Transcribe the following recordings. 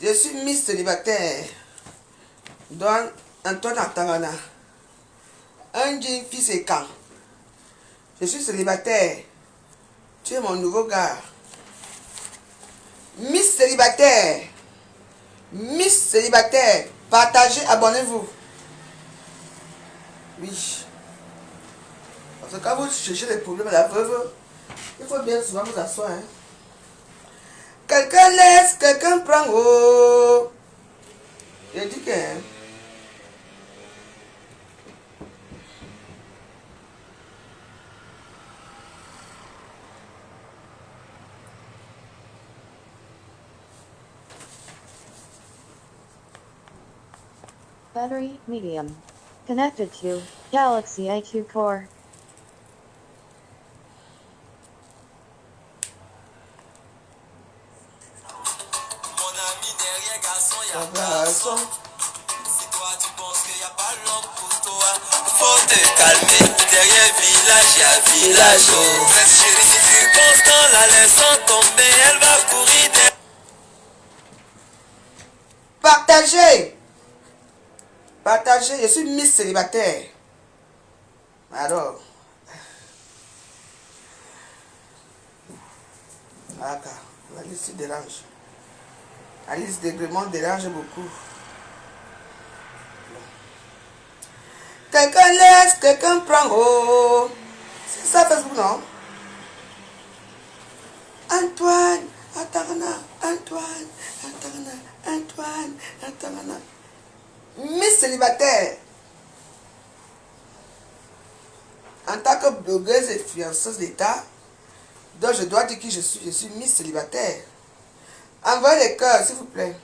Je suis Miss Célibataire. Don Antoine Atangana. Un jean fils et quand. Je suis célibataire. Tu es mon nouveau gars. Miss Célibataire. Miss Célibataire. Partagez, abonnez-vous. Oui. Parce que quand vous cherchez les problèmes à la veuve, il faut bien souvent vous asseoir. Hein. Quelqu'un laisse, quelqu'un prend. Oh. Je dis que... Hein. Battery, medium. Connected to Galaxy A2 Core. Mon ami derrière garçon, y'a pas son. Si toi tu penses qu'il n'y a pas l'homme pour toi, faut te calmer. Derrière village, y'a village. Oh. Chérie, si tu penses qu'en la laissant tomber, elle va courir derrière. Partagez. Partagez. Je suis Miss Célibataire. Alors. D'accord. La liste dérange. La liste d'agrément dérange beaucoup. Quelqu'un laisse, quelqu'un prend. Oh. C'est ça Facebook, non? Antoine, Atangana, Antoine, Atangana, Antoine, Atangana. Miss Célibataire. En tant que blogueuse et fianceuse d'État, donc je dois dire qui je suis. Je suis Miss Célibataire. Envoyez les cœurs, s'il vous plaît.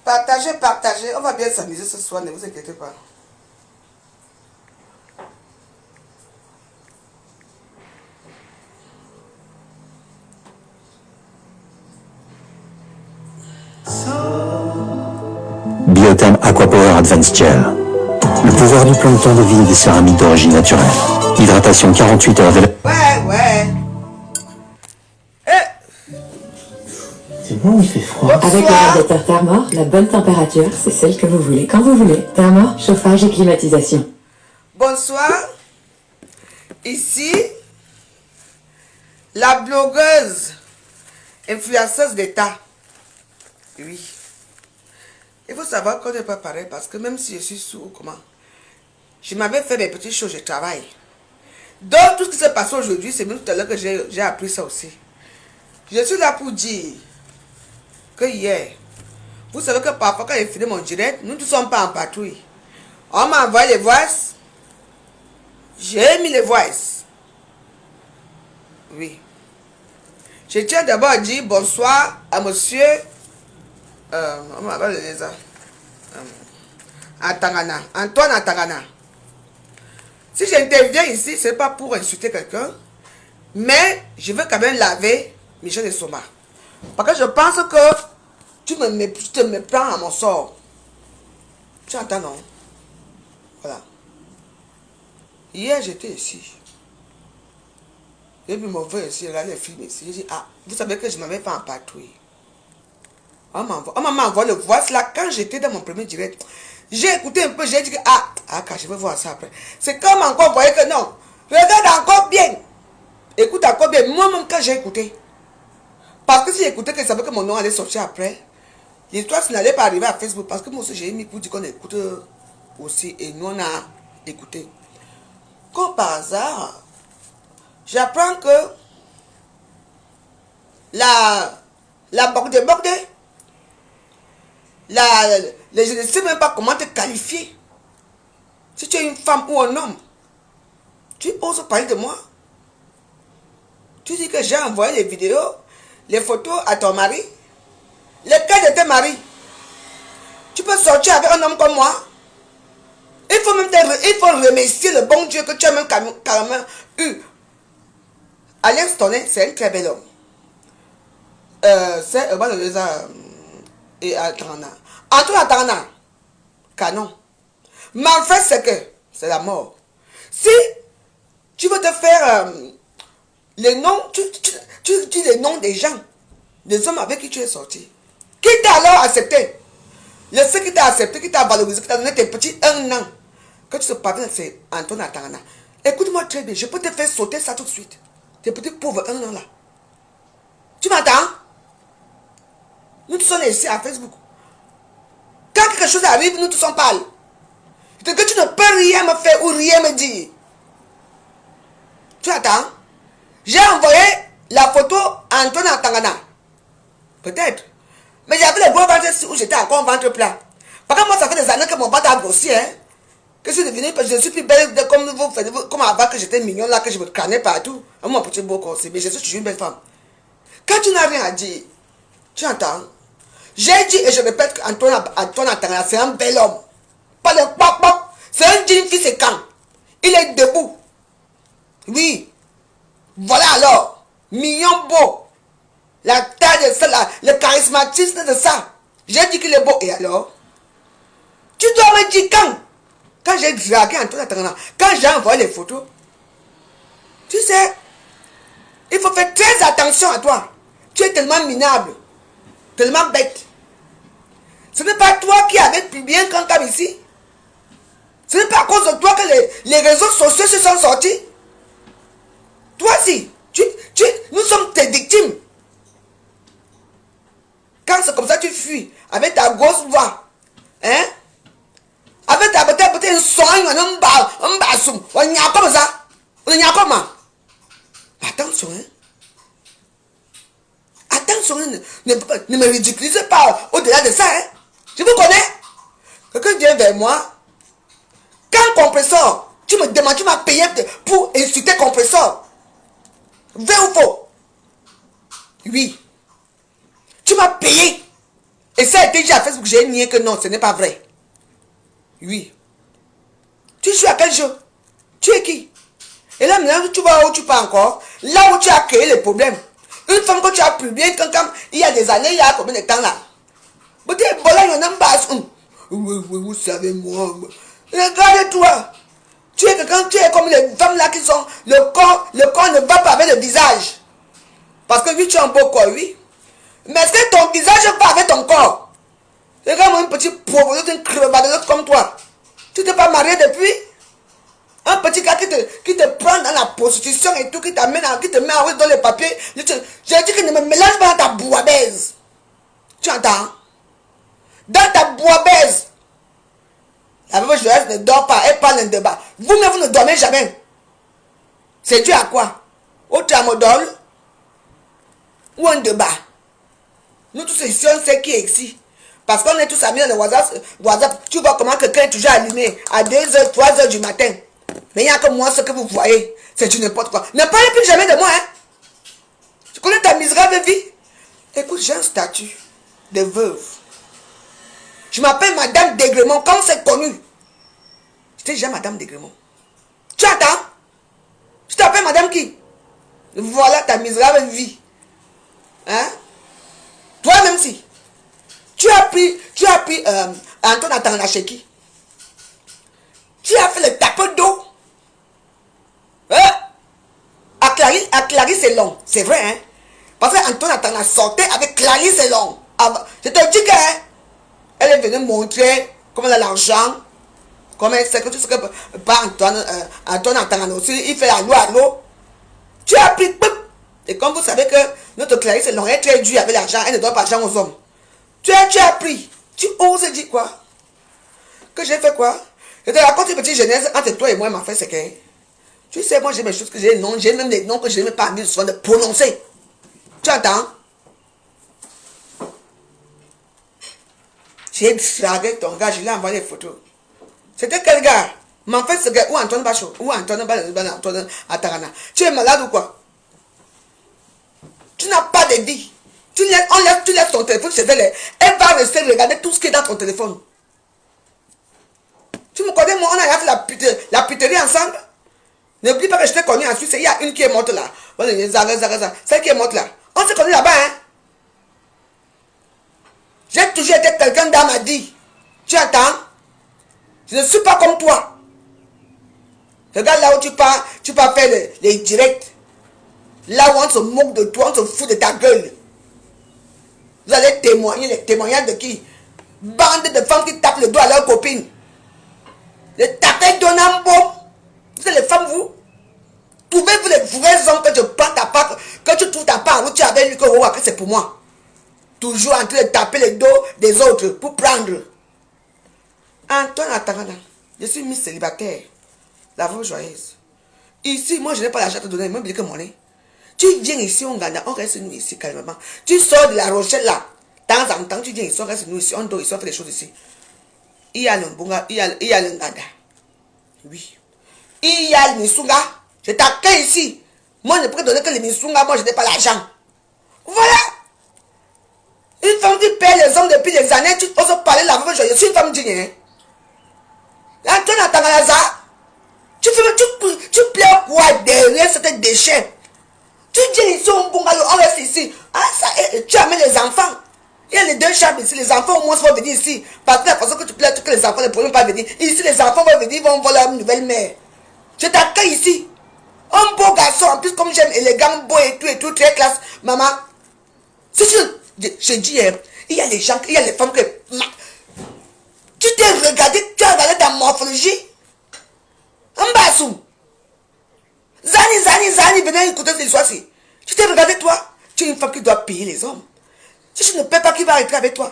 Partagez, partagez. On va bien s'amuser ce soir, ne vous inquiétez pas. Biotherm Aquapower Advanced Gel. Le pouvoir du plancton de vie et des céramiques d'origine naturelle. Hydratation 48 heures de la... Ouais. C'est bon, il fait froid. Avec le radiateur Thermor, la bonne température, c'est celle que vous voulez quand vous voulez. Thermor, chauffage et climatisation. Bonsoir. Ici, la blogueuse, influenceuse d'État. Oui. Il faut savoir qu'on n'est pas pareil parce que même si je suis sourd, comment, je m'avais fait mes petites choses, je travaille. Donc, tout ce qui s'est passé aujourd'hui, c'est même tout à l'heure que j'ai appris ça aussi. Je suis là pour dire que hier, vous savez que parfois quand j'ai fini mon direct, nous ne sommes pas en patrouille. On m'a envoyé les voices. J'ai mis les voices. Oui. Je tiens d'abord à dire bonsoir à monsieur on m'appelle les Atangana, Antoine Atangana. Si j'interviens ici, ce n'est pas pour insulter quelqu'un, mais je veux quand même laver Michel de Soma. Parce que je pense que tu te méprends à mon sort. Tu entends, non? Voilà. Hier, j'étais ici. J'ai vu mon frère ici, regarder les films ici. J'ai dit, ah, vous savez que je m'avais fait en patrouille. On m'a envoyé le voice là quand j'étais dans mon premier direct. J'ai écouté un peu, j'ai dit que quand je vais voir ça après. C'est comme encore, vous voyez que non. Regarde encore bien. Écoute encore bien. Moi-même quand j'ai écouté. Parce que si j'écoutais que je savais que mon nom allait sortir après, l'histoire ça n'allait pas arriver à Facebook. Parce que moi aussi j'ai mis pour dire qu'on écoute aussi. Et nous on a écouté. Comme par hasard, j'apprends que la bordée, je ne sais même pas comment te qualifier. Si tu es une femme ou un homme, tu oses parler de moi. Tu dis que j'ai envoyé les vidéos, les photos à ton mari. Lequel de tes maris? Tu peux sortir avec un homme comme moi? Il faut remercier le bon Dieu que tu as même carrément eu. Alliance Tonnet, c'est un très bel homme. C'est et Atana. Antoine Atana, canon. Mais en fait, c'est que c'est la mort. Si tu veux te faire les noms, tu dis les noms des gens, des hommes avec qui tu es sorti. Qui t'a alors accepté? Le seul qui t'a accepté, qui t'a valorisé, qui t'a donné tes petits 1 an. Quand tu te parles, c'est Antoine Atana. Écoute-moi très bien, je peux te faire sauter ça tout de suite. Tes petits pauvres 1 an là. Tu m'entends? Nous tous sommes ici à Facebook. Quand quelque chose arrive, nous tous on parle. Que tu ne peux rien me faire ou rien me dire. Tu attends? J'ai envoyé la photo à Antoine Atangana. Peut-être. Mais j'avais le gros ventre où j'étais encore en ventre plat. Par contre, moi, ça fait des années que mon ventre a grossi. Hein? Que je suis devenue, je suis plus belle comme vous faites, comme avant que j'étais mignonne là, que je me crânais partout. Mon petit beau corps, mais je suis toujours une belle femme. Quand tu n'as rien à dire, tu entends? J'ai dit et je répète qu'Antoine Atangana, c'est un bel homme. Pas le pop pop. C'est un digne fils et quand. Il est debout. Oui. Voilà alors. Mignon beau. La taille de ça, le charismatisme de ça. J'ai dit qu'il est beau. Et alors? Tu dois me dire quand? Quand j'ai dragué Antoine Atangana, quand j'ai envoyé les photos. Tu sais, il faut faire très attention à toi. Tu es tellement minable. Tellement bête. Ce n'est pas toi qui avais publié un comptable ici. Ce n'est pas à cause de toi que les réseaux sociaux se sont sortis. Toi aussi, nous sommes tes victimes. Quand c'est comme ça, tu fuis avec ta grosse voix. Hein? Avec ta beauté, un soin, un bassoum. On y a comme ça. On y a comment? Attention, hein? Attention, ne me ridiculisez pas au-delà de ça, hein? Je vous connais. Quelqu'un vient vers moi. Quand compresseur, tu me demandes, tu m'as payé pour insulter compresseur. Vrai ou faux? Oui. Tu m'as payé. Et ça a été dit à Facebook, j'ai nié que non, ce n'est pas vrai. Oui. Tu joues à quel jeu? Tu es qui? Et là maintenant, tu vois où tu pars encore. Là où tu as créé le problème. Une femme que tu as publié, quand il y a des années, il y a combien de temps là? Vous savez moi. Regarde-toi. Tu es quelqu'un, tu es comme les femmes là qui sont. Le corps ne va pas avec le visage. Parce que oui, tu as un beau corps, oui. Mais est-ce que ton visage va avec ton corps? Regarde-moi un petit pauvre, une crevade comme toi. Tu t'es pas marié depuis? Un petit gars qui te prend dans la prostitution et tout, qui te met dans les papiers. J'ai dit que ne me mélange pas dans ta bouillabaisse. Tu entends? Dans ta bouillabaisse. La veuve Joël ne dort pas, elle parle un débat. Vous-même, vous ne dormez jamais. C'est dû à quoi? Au tramadol ou un débat? Nous tous ici, on sait qui est ici. Parce qu'on est tous amis dans le WhatsApp. Tu vois comment quelqu'un est toujours allumé à 2h, 3h du matin. Mais il n'y a que moi, ce que vous voyez, c'est du n'importe quoi. Ne parlez plus jamais de moi, hein. Tu connais ta misérable vie? Écoute, j'ai un statut de veuve. Je m'appelle Madame Degrémont. Quand c'est connu, j'étais déjà Madame Degrémont. Tu attends? Tu t'appelles Madame qui? Voilà ta misérable vie. Hein? Toi-même si. Tu as pris Antoine Atangana chez qui? Tu as fait le tapot d'eau. Hein? À Clarisse c'est long. C'est vrai, hein? Parce que Antoine Atangana sortait avec Clarisse c'est long. Je te dis que elle est venue montrer comment elle a l'argent. Comment elle sait que tu sais que pas Antoine Atangana aussi, il fait à l'eau. Tu as pris. Et comme vous savez que notre Clarisse est long, elle est très dure avec l'argent, elle ne donne pas l'argent aux hommes. Tu as pris. Tu oses dire quoi? Que j'ai fait quoi? Je te raconte une petite genèse entre toi et moi, ma frère, c'est que. Tu sais, moi j'ai mes choses que j'ai non, j'ai même des noms que je n'ai même pas envie souvent de prononcer. Tu entends? J'ai dragué ton gars, je lui ai envoyé des photos. C'était quel gars? Mais en fait, ce gars, ou Antoine Bachot, ou Antoine Atangana. Tu es malade ou quoi? Tu n'as pas de vie. Tu laisses ton téléphone chez elle. Elle va rester regarder tout ce qui est dans ton téléphone. Tu me connais, moi, on a fait la puterie ensemble. N'oublie pas que je t'ai connu en Suisse. Il y a une qui est morte là. Celle qui est morte là. On s'est connu là-bas, hein. J'ai toujours été quelqu'un dans ma vie. Tu entends? Je ne suis pas comme toi. Regarde là où tu pars faire les directs. Là où on se moque de toi, on se fout de ta gueule. Vous allez témoigner, les témoignages de qui? Bande de femmes qui tapent le doigt à leurs copines. Les tapés d'Onambo. Vous êtes les femmes, vous? Trouvez-vous les vrais hommes que je prends ta part, que tu trouves ta part, où tu avais lu que c'est pour moi. Toujours en train de taper le dos des autres pour prendre. Antoine Atangana, je suis Miss célibataire. La veuve joyeuse. Ici, moi je n'ai pas l'argent à te donner, même que monnaie. Tu viens ici, on gagne, on reste nous ici calmement. Tu sors de la Rochelle là. De temps en temps, tu viens ici, on reste nous ici, on dort ici, on fait des choses ici. Il y a le Mbunga, il y a le Ngada. Oui. Il y a le Misunga. Je t'accueille ici. Moi, je ne peux donner que le Misunga, moi je n'ai pas l'argent. Voilà. Une femme qui paie les hommes depuis des années, tu oses parler la veuve joyeuse. Je suis une femme digne. Hein? Antoine Atangana, tu plais quoi derrière ce déchet? Tu viens ici au Bungalow, on reste ici. Ah, ça, tu amènes les enfants. Il y a les deux chambres ici. Les enfants au moins vont venir ici. Parce que la façon que tu plais que les enfants ne pourront pas venir. Ici, les enfants vont venir, vont voir leur nouvelle mère. Je t'accueille ici. Un beau garçon, en plus, comme j'aime élégant, beau et tout, très classe. Maman, c'est sûr, je dis, il y a les gens, il y a les femmes que. Tu t'es regardé, tu as regardé ta morphologie. Un bassou. Zani, venez écouter cette histoire-ci. Tu t'es regardé toi. Tu es une femme qui doit payer les hommes. Si tu ne payes pas, qui va arrêter avec toi?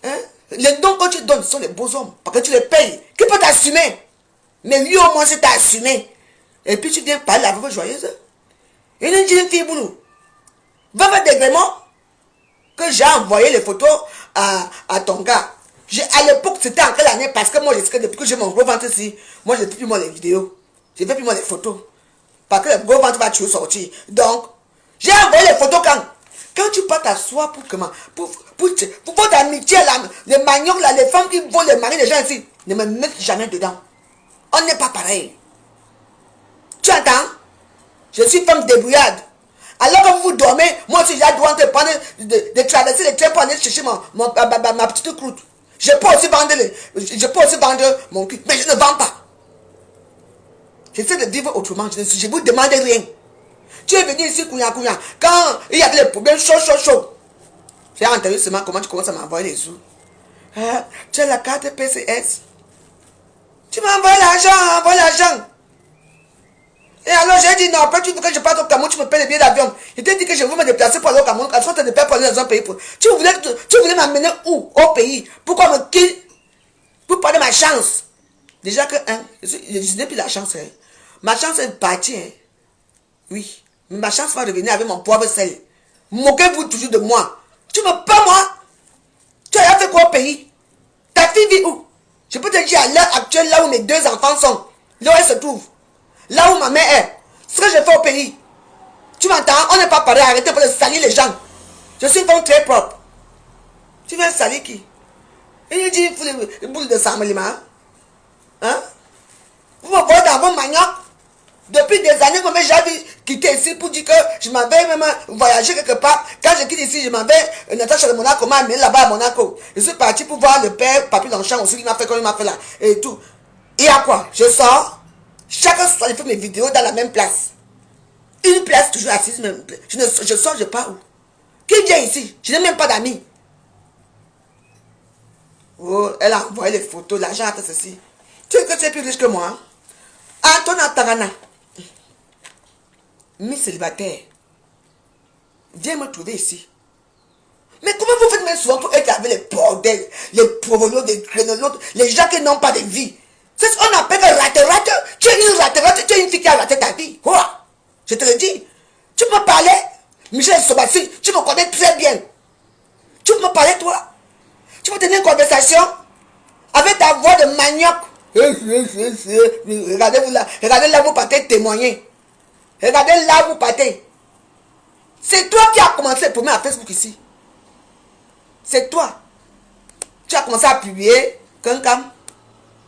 Hein? Les dons que tu donnes sont les beaux hommes. Parce que tu les payes. Qui peut t'assumer? Mais lui au moins c'est t'assumer. Et puis tu viens parler la veuve joyeuse. Une fille boulot. Va d'agrément que j'ai envoyé les photos à ton gars. À l'époque, c'était en quelle année? Parce que moi, je sais que depuis que j'ai mon gros ventre ici, moi, je ne fais plus moi les vidéos. Je ne fais plus moi les photos. Parce que le gros ventre va toujours sortir. Donc, j'ai envoyé les photos quand tu peux t'asseoir pour comment? Pour votre amitié, là, les maniocs, là, les femmes qui volent les maris des gens ici, ne me mettent jamais dedans. On n'est pas pareil. Tu entends? Je suis femme débrouillarde. Alors que vous dormez, moi aussi, j'ai droit de traverser les trains pour aller chercher ma petite croûte. Je peux aussi vendre mon cul, mais je ne vends pas. J'essaie de vivre autrement, je vous demande rien. Tu es venu ici, Kouya, quand il y a des problèmes chaud. J'ai entendu seulement comment tu commences à m'envoyer les sous. Tu as la carte PCS. Tu m'as envoyé l'argent, Et alors j'ai dit non, après tu veux que je parte au Cameroun, tu me payes le billet d'avion. Je t'ai dit que je veux me déplacer pour aller au Cameroun, parce que tu ne payes pas aller dans un pays. Tu voulais m'amener où? Au pays. Pourquoi me quitter? Pour parler de ma chance. Déjà que, je n'ai plus la chance. Hein. Ma chance est partie. Hein. Oui. Mais ma chance va revenir avec mon poivre sel. Moquez-vous toujours de moi. Tu me paies moi? Tu as fait quoi au pays? Ta fille vit où? Je peux te dire à l'heure actuelle, là où mes deux enfants sont, là où elle se trouve, là où ma mère est, ce que je fais au pays. Tu m'entends? On n'est pas pareil, arrêtez de salir les gens. Je suis une femme très propre. Tu viens salir qui? Il dit, il faut les boules de Samalima. Hein? Vous me voyez dans vos maniocs. Depuis des années, comme j'avais quitté ici pour dire que je m'avais même voyagé quelque part. Quand je quitte ici, je m'avais Natacha de Monaco m'a amené là-bas à Monaco. Je suis parti pour voir le père, Papy Longchamp aussi, qui m'a fait comme il m'a fait là. Et tout. Et à quoi? Je sors. Chaque soir, je fais mes vidéos dans la même place. Une place toujours assise, même. Je sors, je pars où? Qui vient ici? Je n'ai même pas d'amis. Oh, elle a envoyé les photos, l'argent a fait ceci. Tu sais que tu es plus riche que moi? Hein? Antoine Atangana. Miss célibataire. Viens me trouver ici. Mais comment vous faites même souvent pour être avec les bordels, les provolos, les grenolotes, les gens qui n'ont pas de vie? C'est ce qu'on appelle un rate-rate. Tu es une rate-rate, tu es une fille qui a raté ta vie. Quoi? Je te le dis. Tu peux parler? Michel Sobassi, tu me connais très bien. Tu peux me parler, toi? Tu peux tenir une conversation avec ta voix de manioc. Regardez-vous là. Regardez là, vous partez témoigner. Regardez là, vous partez. C'est toi qui as commencé le premier à Facebook ici. C'est toi. Tu as commencé à publier Kankam.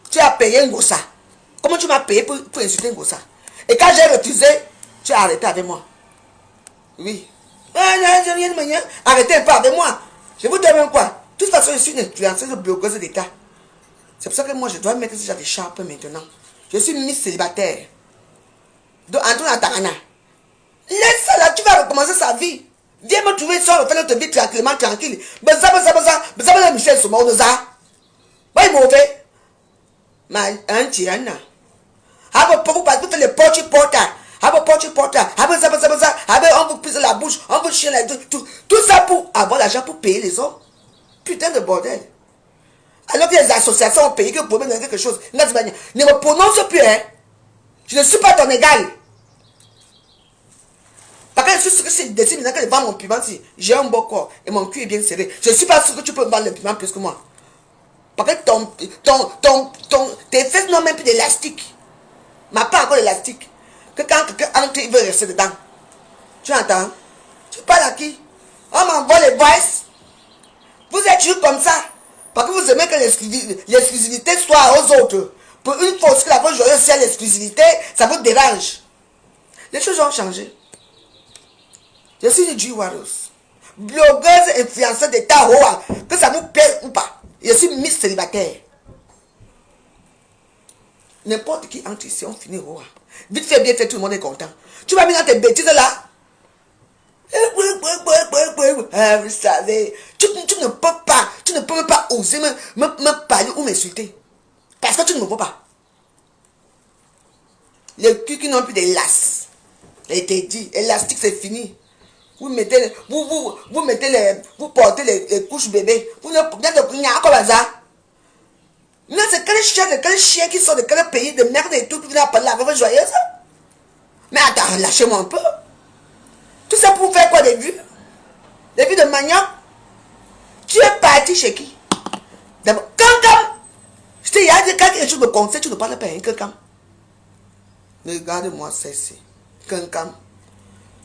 Tu as payé Ngossa. Comment tu m'as payé pour insulter Ngossa? Et quand j'ai refusé, tu as arrêté avec moi. Oui. Arrêtez un peu avec moi. Je vous demande quoi? De toute façon, je suis une influenceuse blogueuse d'État. C'est pour ça que moi, je dois mettre ce genre de charpe maintenant. Je suis Miss célibataire. Donc, Antoine Tarana. Laisse ça là, tu vas recommencer sa vie. Viens me trouver sur le fait de te vivre tranquillement, tranquille. Baza, Michel Soumou, ça. Oui, mauvais. Mais, un tyranne. Abo pour faire les portes porta. Abo porte porta. Abo on vous pisse la bouche, on vous chie la tout ça pour avoir l'argent pour payer les hommes. Putain de bordel. Alors que les associations ont payé que pour me donner quelque chose. Ne me prononce plus, hein. Je ne suis pas ton égal. Parce que je suis sûr que si je décide maintenant que je vends mon piment, si j'ai un beau corps et mon cul est bien serré, je ne suis pas sûr que tu peux vendre le piment plus que moi. Parce que tes fesses n'ont même plus d'élastique. Mais pas encore d'élastique. Que quand quelqu'un entre, il veut rester dedans. Tu entends? Tu parles à qui? On m'envoie les voices. Vous êtes juste comme ça. Parce que vous aimez que l'exclusivité soit aux autres. Pour une fois que la fois joyeuse, c'est l'exclusivité, ça vous dérange. Les choses ont changé. Je suis une G-Warriors. Blogueuse, influenceuse d'État, que ça vous plaît ou pas. Je suis Miss célibataire. N'importe qui entre ici, on finit roi. Vite fait, bien fait, tout le monde est content. Tu vas venir dans tes bêtises là. Vous savez, tu ne peux même pas oser me parler ou m'insulter. Parce que tu ne me vois pas. Les culs qui n'ont plus d'élastique. Et t'es dit, élastique c'est fini. Vous portez les couches bébés. Vous ne pouvez pas de comme ça. Mais c'est quel chien qui sort de quel pays de merde et tout pour venir parler avec vous joyeuse. Mais attends, lâchez-moi un peu. Tout ça pour faire quoi des vues? Des vues de manioc? Tu es parti chez qui? D'abord, Kankam! Je t'ai dit quand quelque chose me conseille, tu ne parles pas à un Kankam. Regarde-moi ceci. Kankam.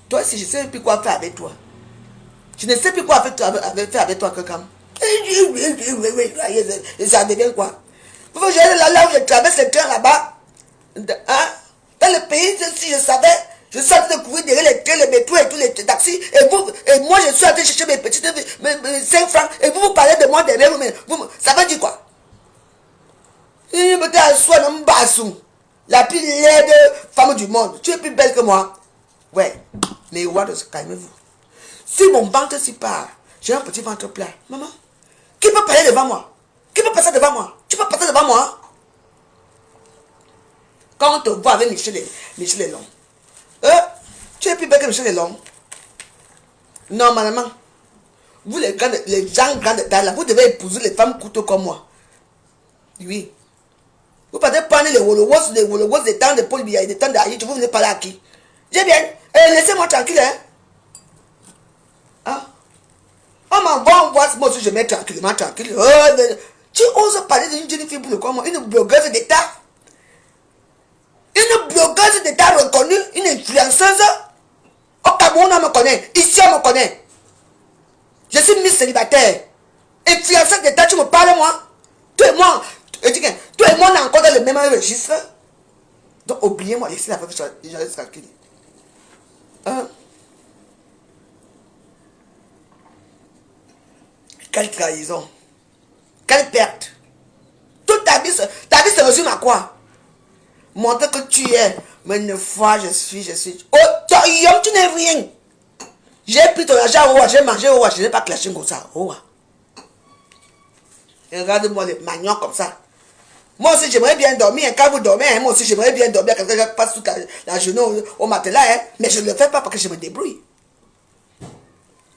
Toi, si je ne sais plus quoi faire avec toi. Je ne sais plus quoi faire avec toi, Kankam. Ça devient quoi? Vous voyez là où je traverse le train là-bas. Hein? Dans le pays, si je savais, je suis en train de courir derrière les trains, les métros et tous les taxis. Et moi, je suis en train de chercher mes petites 5 francs. Et vous parlez de moi derrière vous. Ça veut dire quoi? La plus laide femme du monde. Tu es plus belle que moi. Ouais. Mais calmez-vous. Si mon ventre s'y part, j'ai un petit ventre plat. Maman, qui peut parler devant moi? Qui peut passer devant moi? Tu peux passer devant moi? Quand on te voit avec Michel Lelong, tu es plus belle que Michel Lelong. Normalement, vous les gens grands de taille, vous devez épouser les femmes couteaux comme moi. Oui. Vous partez prendre les Wolowos des temps de Paul Biya et des temps d'Aït, vous venez parler à qui? J'ai bien. Laissez-moi tranquille, hein? Ah. On m'envoie, moi aussi je mets tranquillement, tranquille. Tu oses parler d'une jeune fille pour le quoi, moi? Une blogueuse d'État? Une blogueuse d'État reconnue, une influenceuse. Au Cameroun, on me connaît. Ici, on me connaît. Je suis Miss célibataire. Influenceuse d'État, tu me parles, moi? Toi et moi, toi et moi, on est encore dans le même registre. Donc, oubliez-moi, laissez la femme tranquille. Hein? Quelle trahison. Quelle perte. Toute ta vie se résume à quoi? Montrer que tu es. Mais une fois, je suis. Oh, tu n'es rien. J'ai pris ton argent, j'ai mangé, je n'ai pas clashé comme ça. Et regarde-moi les maniocs comme ça. Moi aussi, j'aimerais bien dormir. Quand vous dormez, moi aussi, j'aimerais bien dormir. Quelqu'un passe toute la journée au matelas. Mais je ne le fais pas parce que je me débrouille.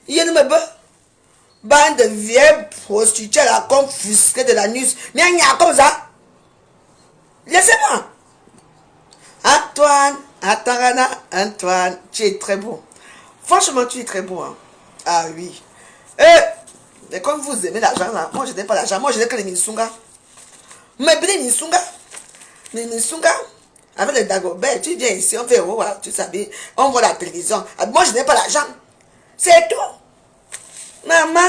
Il y a une bande de vieilles prostituées là, confisquées de la nuit. Mais il y a comme ça. Laissez-moi. Antoine, tu es très beau. Franchement, tu es très beau. Hein? Ah oui. Mais comme vous aimez l'argent là, moi je n'ai pas l'argent. Moi je n'ai que les Minsunga. Mais bien les Minsunga, avec les Dagobert, tu viens ici, on fait tu sais, on voit la télévision. Moi je n'ai pas l'argent. C'est tout. Maman,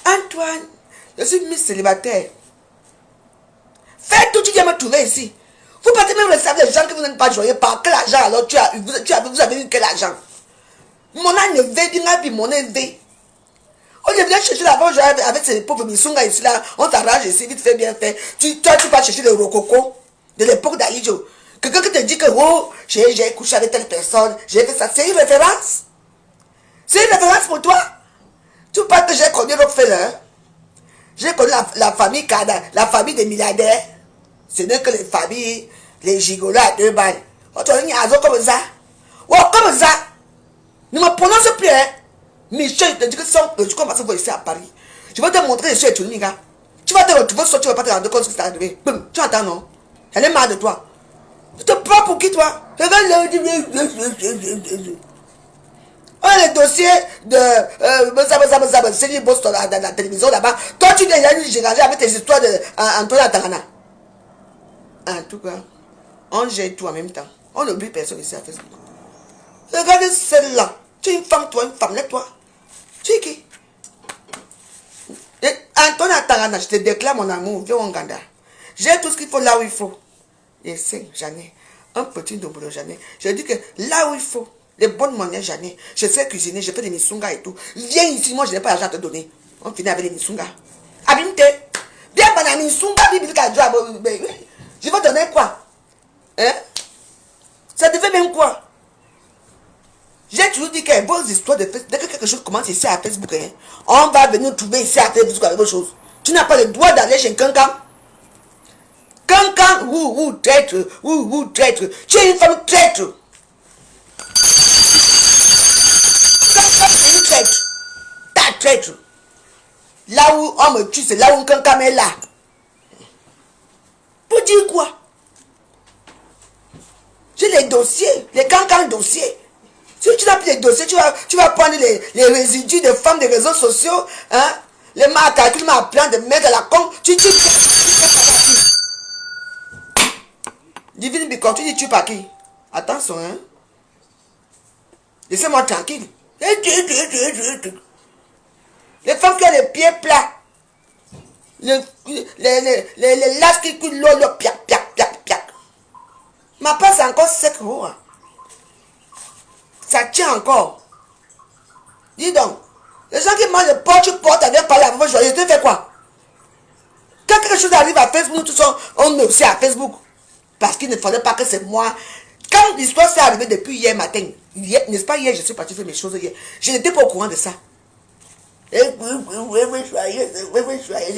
Antoine, je suis Miss célibataire. Fais tout, tu viens me trouver ici. Vous partez même le savoir les gens que vous n'êtes pas joyeux. Par quel argent alors vous avez eu quel argent? Mon âne ne veut pas, mon âne veut. On ne viens chercher la bonne avec ces pauvres Missunga ici là. On t'arrange ici, vite fait, bien fait. Toi, tu vas chercher le rococo de l'époque d'Alijo. Quelqu'un qui te dit que oh, j'ai couché avec telle personne, j'ai fait ça. C'est une référence. C'est une référence pour toi. Tu penses que j'ai connu Rockefeller? J'ai connu la famille Kada, la famille des milliardaires. Ce n'est que les familles, les gigolos à 2 balles. Oh, tu as un yazo comme ça. Oh, comme ça. Ne me prononce plus, hein. Michel, je te dis que tu commences à voir ici à Paris. Je vais te montrer je suis Tuninga. Tu vas te retrouver sur, tu vas pas te rendre compte de ce qui t'est arrivé. Boum, tu entends, non? Elle est marre de toi. Tu te prends pour qui, toi? Regarde le... Oh, les dossiers de Céline Boston dans la télévision là-bas. Toi, tu viens j'ai rangé avec tes histoires de Antoine Atangana. En tout cas, on gère tout en même temps. On n'oublie personne ici à Facebook. Regardez celle-là. Tu es une femme, toi, une femme, lève-toi. Tu es qui? Antoine Atangana, je te déclare mon amour. Viens au Nganda. J'ai tout ce qu'il faut là où il faut. Et c'est, j'en ai un petit double, j'en ai. Je dis que là où il faut. Les bonnes manières, j'en ai. Je sais cuisiner, je fais des misunga et tout. Viens ici, moi je n'ai pas l'argent à te donner. On finit avec les misunga. Abimte. Viens pendant les misunga, je vais donner quoi? Hein? Ça te fait même quoi? J'ai toujours dit qu'il y a une bonne histoire de Facebook. Dès que quelque chose commence ici à Facebook, hein, on va venir trouver ici à Facebook avec autre chose. Tu n'as pas le droit d'aller chez quelqu'un. Quelqu'un, ou traître, ou traître. Tu es une femme traître. Traître. Ta traître. Là où on me tue, c'est là où quelqu'un est là. Pour dire quoi? J'ai les dossiers, les cancans dossiers. Si tu n'as plus les dossiers, tu vas prendre les résidus des femmes des réseaux sociaux, hein? Les marques, tu m'as plein de mettre à la con. Tu dis Divine Bicon, tu dis tu par qui? Attention, hein? Laissez-moi tranquille. Les femmes qui ont les pieds plats. Les lasses qui coulent l'eau, piac, piac, piac, piac. Ma passe est encore sec, oh. Ça tient encore. Dis donc, les gens qui mangent le porc, tu portes avec par la voix joyeuse, tu fais quoi? Quand quelque chose arrive à Facebook, nous tous on est aussi à Facebook. Parce qu'il ne fallait pas que c'est moi. Quand l'histoire s'est arrivée depuis hier matin, n'est-ce pas hier, je suis parti faire mes choses hier. Je n'étais pas au courant de ça. Je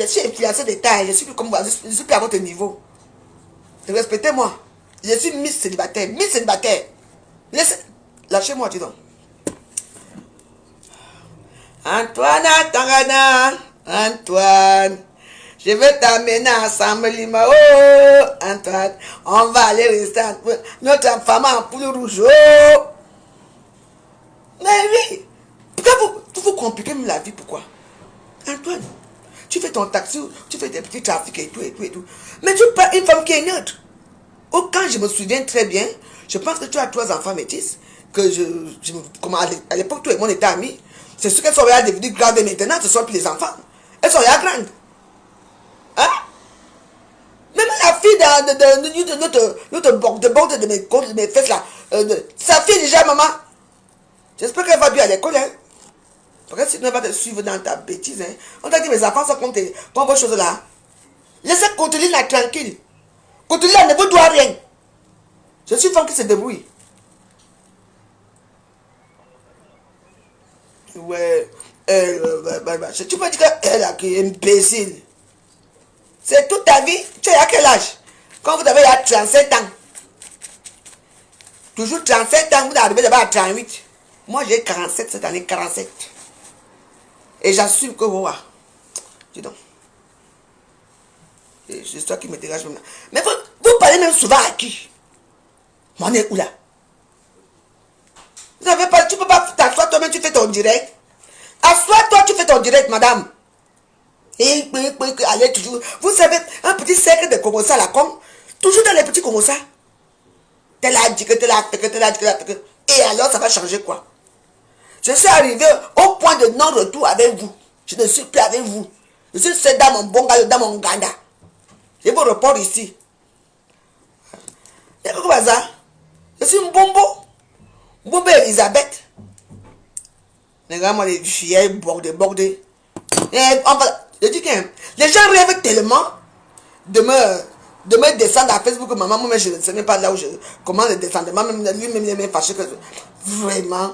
suis influencé des tailles, je suis plus comme vous, je suis plus à votre niveau. Respectez-moi. Je suis Miss Célibataire. Miss Célibataire. Lâchez-moi, dis donc. Antoine Atangana, Antoine, je vais t'amener ensemble, Lima. Oh, Antoine, on va aller rester notre femme en poule rouge. Oh. Mais oui, pourquoi vous compliquez la vie, pourquoi? Antoine, tu fais ton taxi, tu fais des petits trafics et tout, et tout, et tout. Mais tu pas une femme qui est neutre. Oh, quand je me souviens très bien, je pense que tu as 3 enfants métis, que comment à l'époque, tout le monde était amis. C'est sûr qu'elles sont devenues grandes maintenant, ce sont plus les enfants. Elles sont là grandes. Hein? Même la fille de bord de mes côtes, de mes fesses là, sa fille déjà, maman. J'espère qu'elle va bien à l'école, hein. Parce que sinon elle va te suivre dans ta bêtise, hein. On t'a dit mes enfants sont comme vos choses là. Laissez Coteline là tranquille. Coteline là ne vous doit rien. Je suis une femme qui se débrouille. Ouais. Tu peux dire qu'elle est imbécile. C'est toute ta vie. Tu es à quel âge? Quand vous avez 37 ans. Toujours 37 ans, vous arrivez d'abord à 38. Moi j'ai 47 cette année, 47. Et j'assume que vous, dis donc. C'est toi qui me dégage maintenant. Mais vous parlez même souvent à qui? On est où là? Vous n'avez pas, tu peux pas t'asseoir toi-même, tu fais ton direct. Assois-toi, tu fais ton direct, madame. Et allez toujours. Vous savez, un petit cercle de Komosa là, comme toujours dans les petits Komosa. Et alors, ça va changer quoi? Je suis arrivé au point de non-retour avec vous. Je ne suis plus avec vous. Je suis seul dans mon bonga, dans mon ganda. Je vous reporte ici. Et pourquoi ça? Je suis une bombo. Bombo Elisabeth. Regarde-moi les filles bordées. Je dis que les gens rêvent tellement de me descendre à Facebook que maman, moi, je ne sais même pas là où je... Comment le descendre. Même lui-même, il est même fâché que... Vraiment.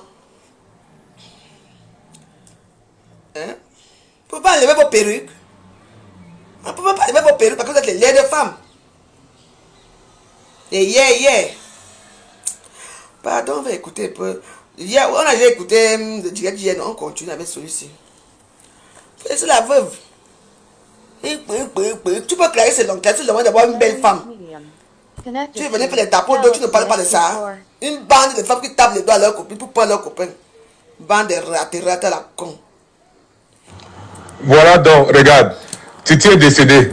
Hein? Vous ne pouvez pas enlever vos perruques. On ne peut pas enlever vos perruques parce que vous êtes les laides de femmes. Et yeah. Pardon, on va écouter un peu. Hier, on a déjà écouté le direct d'hier, on continue avec celui-ci. C'est la veuve. Tu peux clarer c'est long, tu demandes d'avoir une belle femme. Tu venais faire des tapos d'eau, tu ne parles pas de ça. Une bande de femmes qui tapent les doigts à leurs copines pour prendre leurs copains. Bande de ratés à la con. Voilà donc, regarde, Titi est décédée.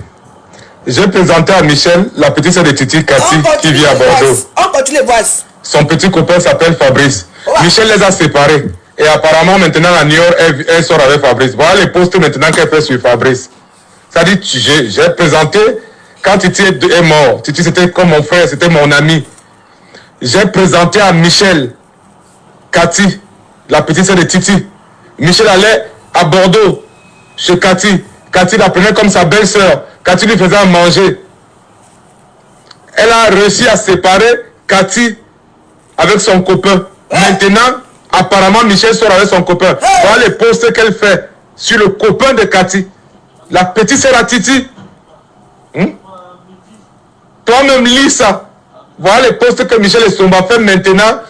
J'ai présenté à Michel la petite sœur de Titi, Cathy, qui vit à Bordeaux. On continue les voices. Son petit copain s'appelle Fabrice. Ouais. Michel les a séparés. Et apparemment, maintenant, à New York, elle sort avec Fabrice. Voilà les posts maintenant qu'elle fait sur Fabrice. Ça dit, j'ai présenté, quand Titi est mort, Titi c'était comme mon frère, c'était mon ami. J'ai présenté à Michel, Cathy, la petite sœur de Titi. Michel allait à Bordeaux, chez Cathy. Cathy la prenait comme sa belle-sœur. Cathy lui faisait à manger. Elle a réussi à séparer Cathy avec son copain. Maintenant, apparemment, Michel sort avec son copain. Voilà les posts qu'elle fait sur le copain de Cathy. La petite sœur à Titi. Toi-même lis ça. Voilà les posts que Michel et Somba fait maintenant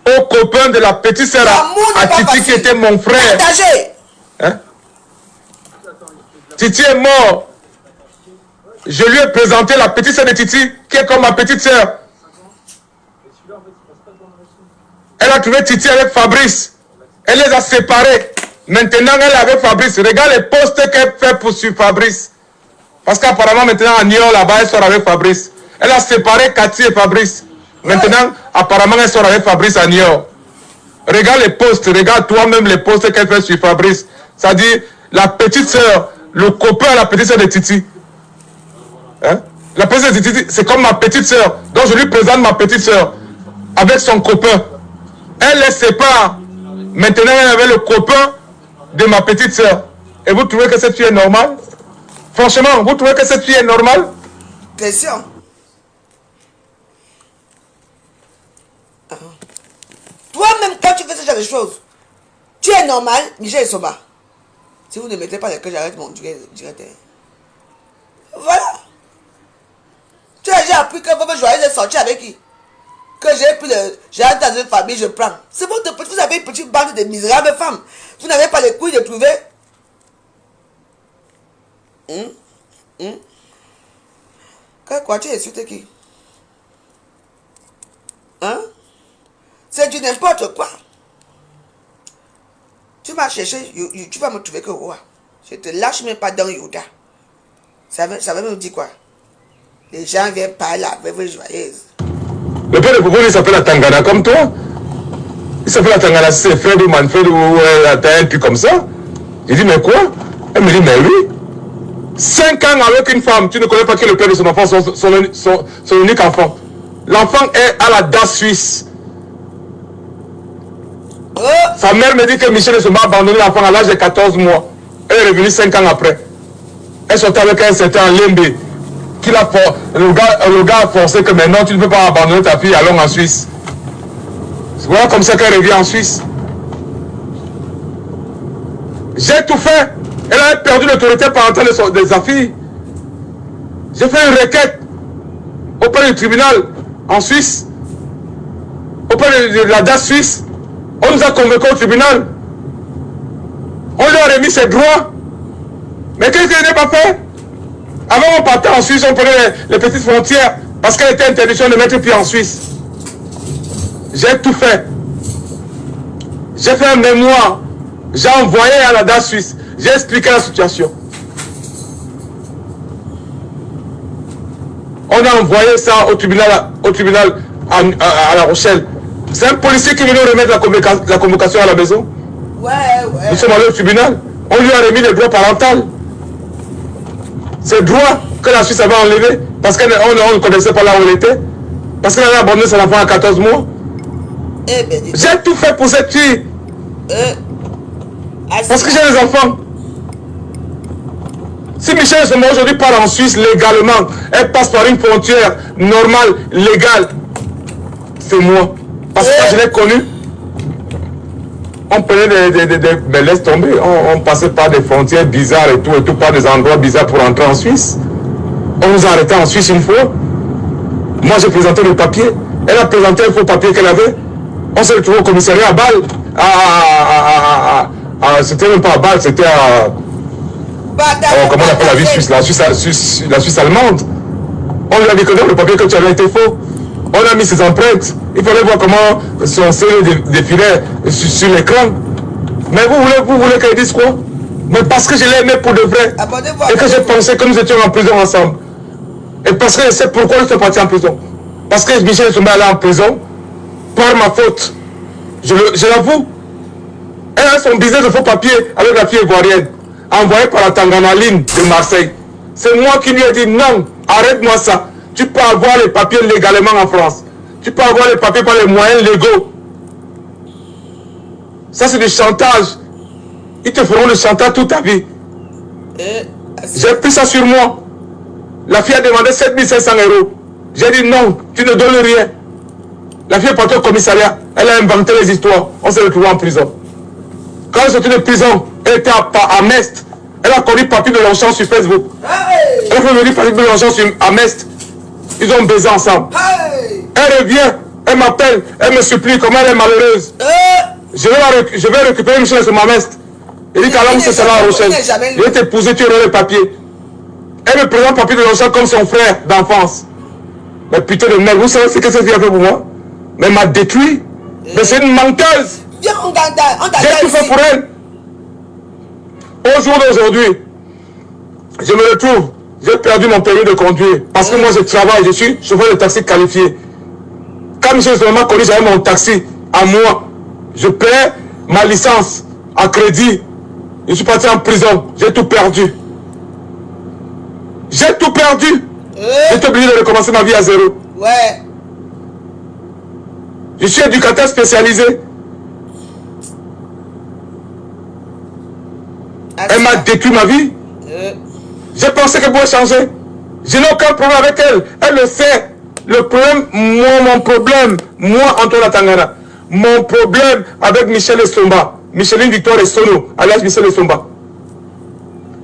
au copain de la petite sœur à Titi qui était mon frère. Hein? Titi est mort. Je lui ai présenté la petite sœur de Titi qui est comme ma petite sœur. Elle a trouvé Titi avec Fabrice. Elle les a séparés. Maintenant, elle est avec Fabrice. Regarde les posts qu'elle fait pour sur Fabrice. Parce qu'apparemment, maintenant, à New York, là-bas, elle sort avec Fabrice. Elle a séparé Cathy et Fabrice. Maintenant, apparemment, elle sort avec Fabrice à New York. Regarde les posts. Regarde toi-même les posts qu'elle fait sur Fabrice. Ça dit, la petite sœur, le copain à la petite sœur de Titi. Hein? La petite sœur de Titi, c'est comme ma petite sœur. Donc, je lui présente ma petite sœur avec son copain. Elle les sépare. Maintenant, elle avait le copain de ma petite sœur. Et vous trouvez que cette fille est normale? Franchement, vous trouvez que cette fille est normale? Question. Toi-même, quand tu fais ce genre de choses, tu es normal, Michel et Soba. Si vous ne mettez pas les que j'arrête mon direct. Voilà. Tu as déjà appris que votre joyeuse est sortie avec qui? Que j'ai entendu une famille, je prends. C'est votre petit, vous avez une petite bande de misérables femmes. Vous n'avez pas les couilles de trouver. Quoi, tu insultes qui? Hein? C'est du n'importe quoi. Tu vas chercher, tu vas me trouver que roi. Je te lâche même pas dans Yoda. Ça veut me dire quoi? Les gens viennent parler avec vos joyeuses. Le père de Popo, il s'appelle la Tangana comme toi. Il s'appelle la Tangana, c'est Fred ou Manfred ou un truc comme ça. J'ai dit, mais quoi? Elle me dit, mais oui. 5 ans avec une femme, tu ne connais pas qui est le père de son enfant, son unique enfant. L'enfant est à la DAS suisse. Sa mère me dit que Michel se m'a abandonné l'enfant à l'âge de 14 mois. Elle est revenue 5 ans après. Elle sortait avec un certain Lembe. Le gars a forcé que maintenant tu ne peux pas abandonner ta fille, allons en Suisse. Voilà comme ça qu'elle revient en Suisse. J'ai tout fait. Elle a perdu l'autorité parentale de sa fille. J'ai fait une requête auprès du tribunal en Suisse, auprès de la DAS suisse. On nous a convoqués au tribunal. On lui a remis ses droits. Mais qu'est-ce qu'elle n'a pas fait? Avant on partait en Suisse, on prenait les petites frontières parce qu'elle était interdiction de mettre pied en Suisse. J'ai tout fait. J'ai fait un mémoire. J'ai envoyé à la DAS suisse. J'ai expliqué la situation. On a envoyé ça au tribunal à La Rochelle. C'est un policier qui venait remettre la convocation à la maison. Ouais. Nous sommes allés au tribunal. On lui a remis les droits parentaux. Ces droits que la Suisse avait enlevés parce qu'on ne connaissait pas là où elle était. Parce qu'elle avait abandonné son enfant à 14 mois. J'ai tout fait pour cette fille. Parce que j'ai des enfants. Si Michel Somba aujourd'hui part en Suisse légalement, elle passe par une frontière normale, légale, c'est moi. Parce que quand je l'ai connu, on prenait mais laisse tomber, on passait par des frontières bizarres et tout, par des endroits bizarres pour entrer en Suisse. On nous a arrêtés en Suisse une fois. Moi j'ai présenté le papier, elle a présenté un faux papier qu'elle avait. On s'est retrouvé au commissariat à Bâle. C'était même pas à Bâle, c'était à... comment on appelle la ville suisse, la Suisse allemande. On lui a dit que non, le papier que tu avais été faux. On a mis ses empreintes. Il fallait voir comment son CV défilait sur l'écran. Mais vous voulez qu'elle dise quoi? Mais parce que je l'ai aimé pour de vrai. Et que j'ai pensé que nous étions en prison ensemble. Et parce que je sais pourquoi nous sommes partis en prison. Parce que Michel Somba allé en prison par ma faute. Je l'avoue. Elle a son business de faux papier avec la fille ivoirienne, envoyée par la Tanganaline de Marseille. C'est moi qui lui ai dit non, arrête-moi ça. Tu peux avoir les papiers légalement en France. Tu peux avoir les papiers par les moyens légaux. Ça c'est du chantage. Ils te feront le chantage toute ta vie. J'ai pris ça sur moi. La fille a demandé 7500 €. J'ai dit non, tu ne donnes rien. La fille est partie au commissariat. Elle a inventé les histoires. On s'est retrouvés en prison. Quand elle sortit de prison, elle était à Mest. Elle a connu Papy de Longchamp sur Facebook. Elle a fait venir Papy de Longchamp à Mest. Ils ont baisé ensemble. Elle revient, elle m'appelle, elle me supplie comment elle est malheureuse. Je vais récupérer Michel sur ma Mest. Il dit qu'Alain c'est ça à Rochelle. Il est épousé, tu aurais le papier. Elle me présente Papy de Longchamp comme son frère d'enfance. Mais putain de merde, vous savez ce que cette fille a fait pour moi? Mais elle m'a détruit. Mais c'est une menteuse. J'ai tout fait pour elle. Au jour d'aujourd'hui, je me retrouve, j'ai perdu mon permis de conduire. Parce que moi je travaille, je suis chauffeur de taxi qualifié. Quand Michel Somba m'a connu, j'avais mon taxi à moi. Je paie ma licence à crédit. Je suis parti en prison, j'ai tout perdu. J'ai tout perdu. J'étais obligé de recommencer ma vie à zéro. Ouais. Je suis éducateur spécialisé. Elle m'a détruit ma vie. J'ai pensé qu'elle pouvait changer. Je n'ai aucun problème avec elle. Elle le sait. Le problème, mon problème, Antoine Tangana, mon problème avec Michel Somba, Micheline Victoire et Sono, alias Michel Somba,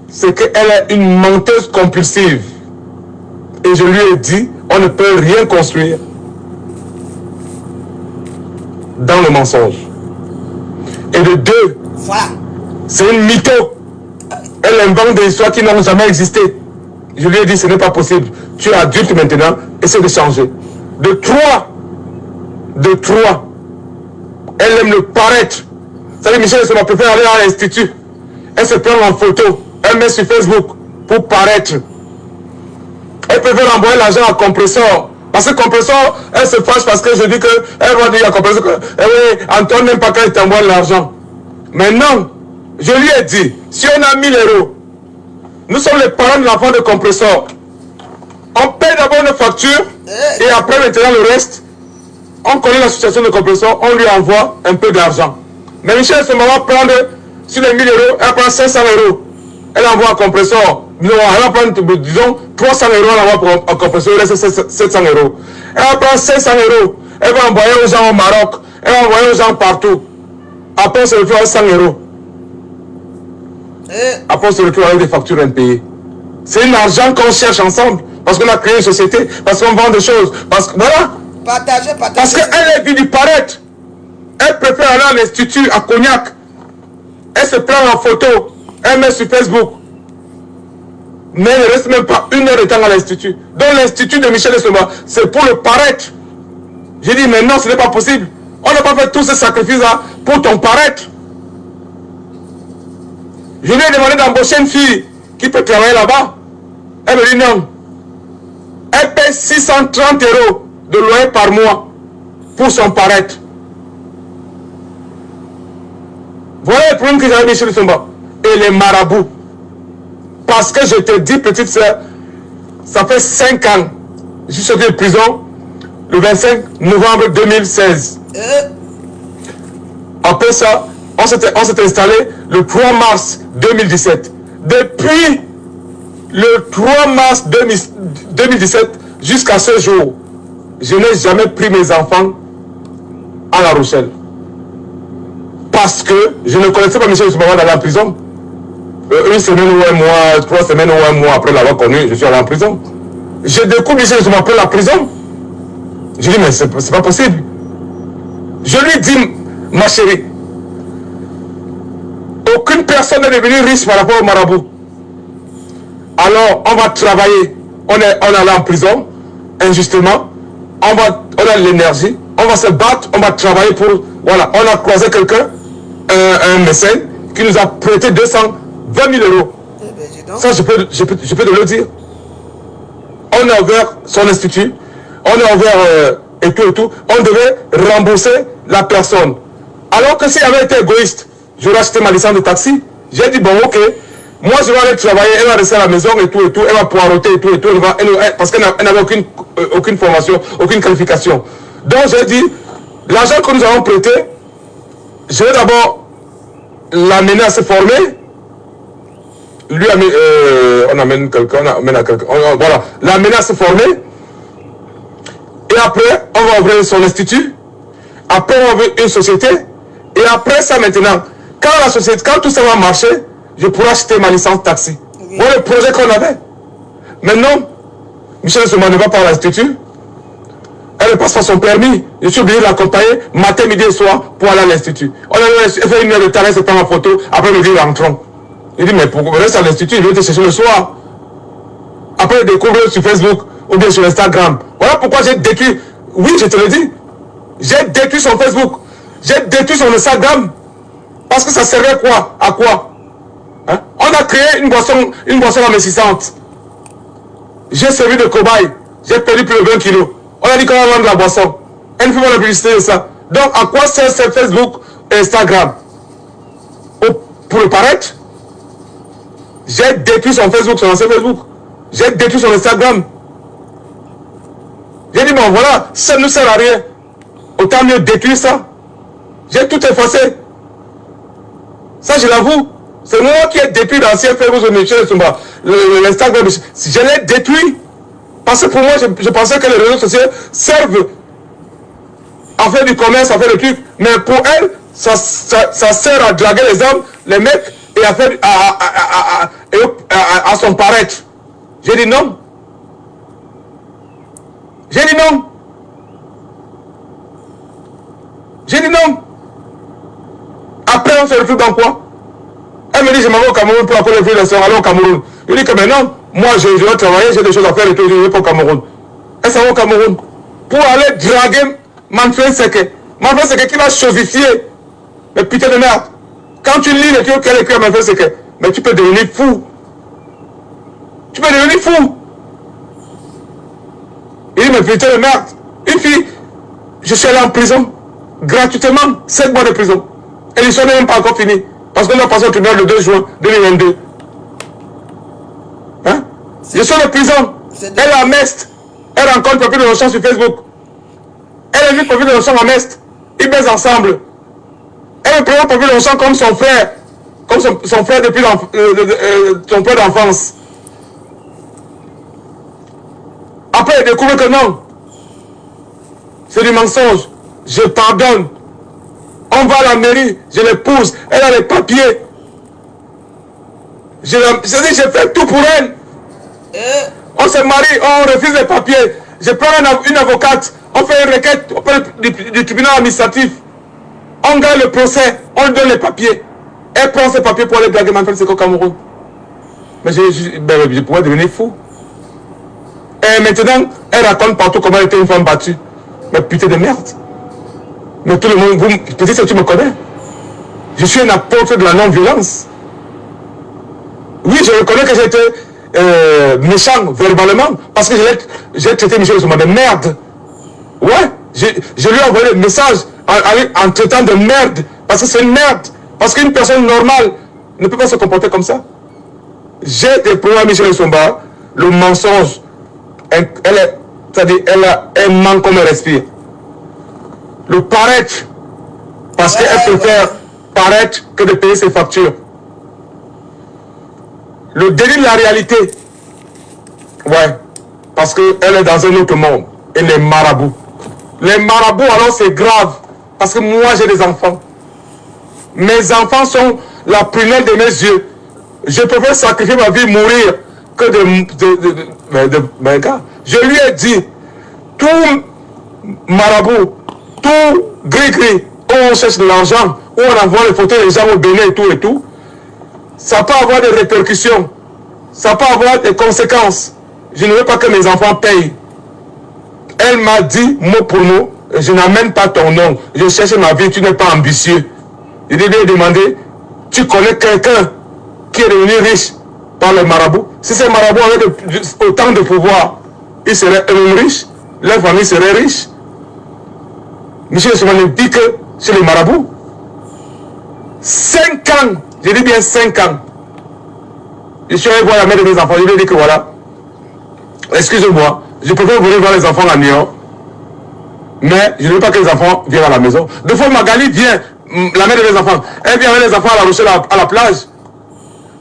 c'est qu'elle est une menteuse compulsive. Et je lui ai dit, on ne peut rien construire dans le mensonge. Et de deux, Voilà. c'est une mytho. Elle invente des histoires qui n'ont jamais existé. Je lui ai dit, ce n'est pas possible. Tu es adulte maintenant, essaie de changer. De trois, elle aime le paraître. Ça veut dire, Michel Somba préfère aller à l'institut. Elle se prend en photo, elle met sur Facebook pour paraître. Elle préfère envoyer l'argent à Compressor. Parce que Compressor, elle se fâche parce que je dis que elle va dire à Compressor que oui, Antoine n'aime pas quand il t'envoie l'argent. Mais non, je lui ai dit, si on a 1000 €, nous sommes les parents de l'enfant de Compressor. On paye d'abord nos factures et après maintenant le reste, on connaît la situation de Compressor, on lui envoie un peu d'argent. Mais Michel Somba va prendre sur les 1000 €, elle prend 500 €. Elle envoie à Compressor. Non, elle va prendre, disons, 300 €, elle envoie à Compressor, il reste 700 €. Elle va prendre 500 €, elle va envoyer aux gens au Maroc, elle va envoyer aux gens partout. Après, on se retrouve à 100 €. Après, on se retrouve avec des factures impayées. C'est un argent qu'on cherche ensemble, parce qu'on a créé une société, parce qu'on vend des choses, parce que, voilà. Partagez. Parce qu'elle est vue du paraître. Elle préfère aller à l'institut, à Cognac. Elle se prend en photo, elle met sur Facebook. Mais il ne reste même pas 1 heure de temps à l'institut. Donc l'institut de Michel Somba, c'est pour le paraître. J'ai dit, mais non, ce n'est pas possible. On n'a pas fait tous ces sacrifices-là pour ton paraître. Je lui ai demandé d'embaucher une fille qui peut travailler là-bas. Elle me dit non. Elle paie 630 € de loyer par mois pour son paraître. Voilà le problème que j'avais avec Michel Somba. Et les marabouts. Parce que je te dis, petite soeur, ça fait 5 ans. Je suis sorti de prison le 25 novembre 2016. Après ça, on s'est installé le 3 mars 2017. Depuis Le 3 mars 2017, jusqu'à ce jour, je n'ai jamais pris mes enfants à La Rochelle. Parce que je ne connaissais pas Michel Soumaman d'aller en prison. Une semaine ou un mois, 3 semaines ou un mois après l'avoir connu, je suis allé en prison. Je découvre Michel Soumaman après la prison. Je dis, mais c'est pas possible. Je lui dis, ma chérie, aucune personne n'est devenue riche par rapport au marabout. Alors, on va travailler. On est allé en prison, injustement. On a l'énergie. On va se battre. On va travailler pour... Voilà, on a croisé quelqu'un, un mécène, qui nous a prêté 220 000 euros. Ça, je peux te le dire. On a ouvert son institut. On a ouvert et tout. On devait rembourser la personne. Alors que si j'avais été égoïste, j'aurais acheté ma licence de taxi. J'ai dit, bon, ok, moi je vais aller travailler, elle va rester à la maison et tout, elle va poireauter et tout, parce qu'elle n'avait aucune formation, aucune qualification. Donc j'ai dit, l'argent que nous avons prêté, je vais d'abord l'amener à se former. Lui, on amène quelqu'un, voilà, l'amener à se former. Et après, on va ouvrir son institut. Après, on va ouvrir une société. Et après ça, maintenant, quand tout ça va marcher, je pourrai acheter ma licence taxi. Oui. Voilà le projet qu'on avait. Maintenant, Michel Soumaman ne va pas à l'institut. Elle ne passe pas son permis. Je suis obligé de l'accompagner matin, midi et soir pour aller à l'institut. On a fait 1 heure de temps, elle se prend en photo. Après, me dit rentrons. Il dit, mais pourquoi reste à l'institut, il veut te chercher le soir. Après, il découvre sur Facebook ou bien sur Instagram. Voilà pourquoi j'ai détruit. Oui, je te le dis. J'ai détruit son Facebook. J'ai détruit son Instagram. Parce que ça servait quoi? À quoi? Hein? On a créé une boisson amincissante. J'ai servi de cobaye. J'ai perdu plus de 20 kilos. On a dit qu'on va vendre la boisson. Elle ne fait pas la publicité de ça. Donc, à quoi sert ce Facebook et Instagram? Pour le paraître? J'ai détruit son Facebook, son ancien Facebook. J'ai détruit son Instagram. J'ai dit, bon voilà, ça ne sert à rien. Autant mieux détruire ça. J'ai tout effacé. Ça, je l'avoue. C'est moi qui ai détruit l'ancien Facebook de Michel Soumaman. L'Instagram, je l'ai détruit. Parce que pour moi, je pensais que les réseaux sociaux servent à faire du commerce, à faire des trucs. Mais pour elle, ça sert à draguer les hommes, les mecs, et à faire à son paraître. J'ai dit non. J'ai dit non. J'ai dit non. Après, on se retrouve dans quoi? Elle me dit, je m'en vais au Cameroun pour apprendre les filles de soeur, aller au Cameroun. Je dis que mais non, moi je vais travailler, j'ai des choses à faire et tout, je vais pas au Cameroun. Elle s'en va au Cameroun pour aller draguer Manfred Seke. Manfred Seke qui va chosifier. Mais putain de merde. Quand tu lis les trucs qu'elle écrit à Manfred Seke, mais tu peux devenir fou. Tu peux devenir fou. Il dit, mais putain de merde. Une fille, je suis allé en prison, gratuitement, 7 mois de prison. Et l'histoire n'est même pas encore finie. Parce qu'on a passé au tribunal le 2 juin 2022. Hein? Je suis en prison. Elle est à Mest. Elle rencontre Papy de Longchamp sur Facebook. Elle invite Papy de Longchamp à Mest. Ils baisent ensemble. Elle me présente Papy de Longchamp comme son frère. Comme son frère depuis son père d'enfance. Après, elle découvre que non. C'est du mensonge. Je pardonne. On va à la mairie, je l'épouse, elle a les papiers. J'ai fait tout pour elle. On se marie, on refuse les papiers. Je prends une avocate, on fait une requête auprès du tribunal administratif. On gagne le procès, on lui donne les papiers. Elle prend ses papiers pour aller blaguer Manfred Seke au Cameroun. Mais je pourrais devenir fou. Et maintenant, elle raconte partout comment elle était une femme battue. Mais putain de merde. Mais tout le monde, peut-être que tu me connais. Je suis un apôtre de la non-violence. Oui, je reconnais que j'étais méchant verbalement, parce que j'ai traité Michel Soumaman de merde. Ouais, je lui ai envoyé le message en traitant de merde, parce que c'est une merde. Parce qu'une personne normale ne peut pas se comporter comme ça. J'ai déployé à Michel Soumaman le mensonge. C'est-à-dire, elle manque comme elle respire. Le paraître, parce qu'elle préfère paraître que de payer ses factures. Le délit de la réalité, Ouais. Parce qu'elle est dans un autre monde. Et les marabouts. Les marabouts, alors c'est grave. Parce que moi, j'ai des enfants. Mes enfants sont la prunelle de mes yeux. Je préfère sacrifier ma vie, mourir, que de gars. Je lui ai dit, tout marabout, tout gris-gris, où on cherche de l'argent, où on envoie les photos des gens au Bénin et tout, ça peut avoir des répercussions. Ça peut avoir des conséquences. Je ne veux pas que mes enfants payent. Elle m'a dit, mot pour mot, je n'amène pas ton nom. Je cherche ma vie, tu n'es pas ambitieux. Je lui ai demandé, tu connais quelqu'un qui est devenu riche par les marabouts? Si ces marabouts avaient autant de pouvoir, ils seraient eux-mêmes riches, leur famille serait riche. Michel Soumané dit que c'est les marabouts. 5 ans, je dis bien 5 ans. Je suis allé voir la mère de mes enfants, je lui ai dit que voilà, excusez-moi, je préfère venir voir les enfants à New York, mais je ne veux pas que les enfants viennent à la maison. Deux fois, Magali vient, la mère de mes enfants, elle vient avec les enfants à La Rochelle, à la plage.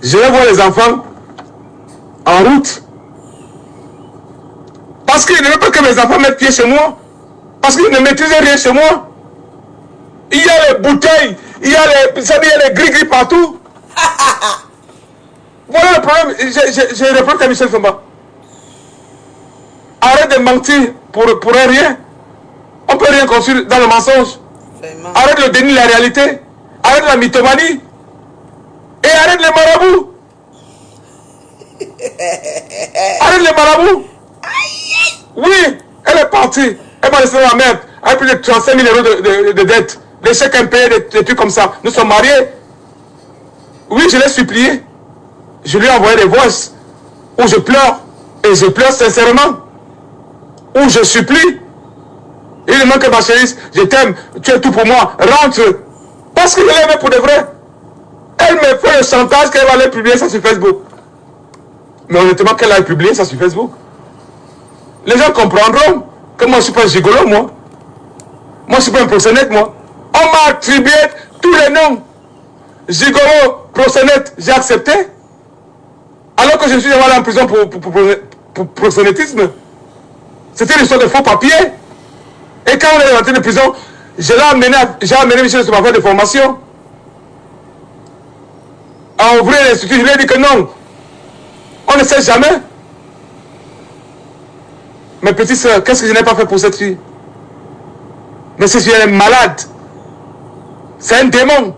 Je vais voir les enfants en route. Parce qu'il ne veut pas que mes enfants mettent pied chez moi. Parce qu'ils ne maîtrisent rien chez moi. Il y a les bouteilles, il y a les gris-gris partout. Voilà le problème. J'ai répondu à Michel Somba. Arrête de mentir pour rien. On ne peut rien construire dans le mensonge. Vraiment. Arrête le déni de la réalité. Arrête la mythomanie. Et arrête les marabouts. Arrête les marabouts. Oui, elle est partie. Elle m'a laissé dans la merde. Avec plus de 35 000 euros de dettes. Des chèques impayés, des trucs comme ça. Nous sommes mariés. Oui, je l'ai supplié. Je lui ai envoyé des voices où je pleure. Et je pleure sincèrement. Où je supplie. Il me manque ma chérie. Je t'aime. Tu es tout pour moi. Rentre. Parce que je l'aimais pour de vrai. Elle me fait le chantage qu'elle va aller publier ça sur Facebook. Mais honnêtement, qu'elle a publié ça sur Facebook. Les gens comprendront que moi je ne suis pas un gigolo, moi. Moi je ne suis pas un proxénète, moi. On m'a attribué tous les noms. Gigolo, proxénète, j'ai accepté. Alors que je suis allé en prison pour proxénétisme. C'était une histoire de faux papiers. Et quand on est rentré de prison, j'ai amené Michel sur ma faire de formation. À ouvrir l'institut, je lui ai dit que non. On ne sait jamais. Mes petites soeurs, qu'est-ce que je n'ai pas fait pour cette fille? Mais si elle est malade, c'est un démon.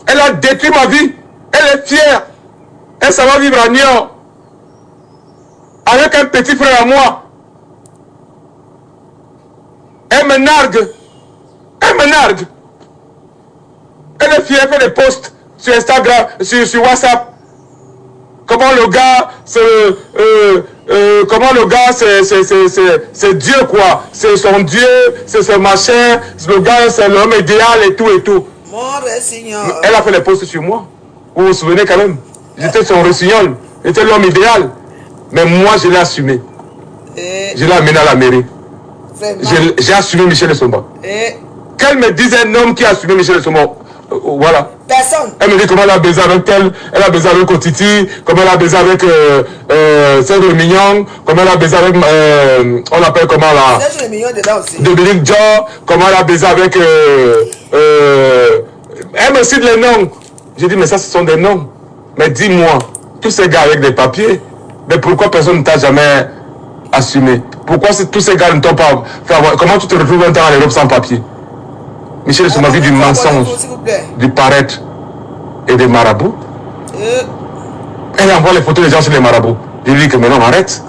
Elle a détruit ma vie. Elle est fière. Elle s'en va vivre à New York. Avec un petit frère à moi. Elle me nargue. Elle me nargue. Elle est fière, elle fait des posts sur Instagram, sur WhatsApp. Comment le gars, c'est Dieu quoi. C'est son Dieu, c'est son machin. Le gars, c'est l'homme idéal et tout et tout. Elle a fait des posts sur moi. Vous vous souvenez quand même. J'étais son rossignol. J'étais l'homme idéal. Mais moi, je l'ai assumé. Je l'ai amené à la mairie. J'ai assumé Michel Somba. Qu'elle me dise un homme qui a assumé Michel Somba. Voilà. Personne. Elle me dit comment elle a baisé avec elle. Elle a baisé avec Otiti. Comment elle a baisé avec Serge Mignon. Comment elle a baisé avec on l'appelle comment là, Serge Mignon dedans aussi. Dominique Dior. Comment elle a baisé avec elle me cite les noms. J'ai dit mais ça ce sont des noms. Mais dis-moi, tous ces gars avec des papiers, mais pourquoi personne ne t'a jamais assumé? Pourquoi tous ces gars ne t'ont pas fait avoir... Comment tu te retrouves un temps en Europe sans papier? Michel Somba vit du mensonge, du paraître et des marabouts. Elle envoie les photos des gens sur les marabouts. Je lui dis que maintenant arrête.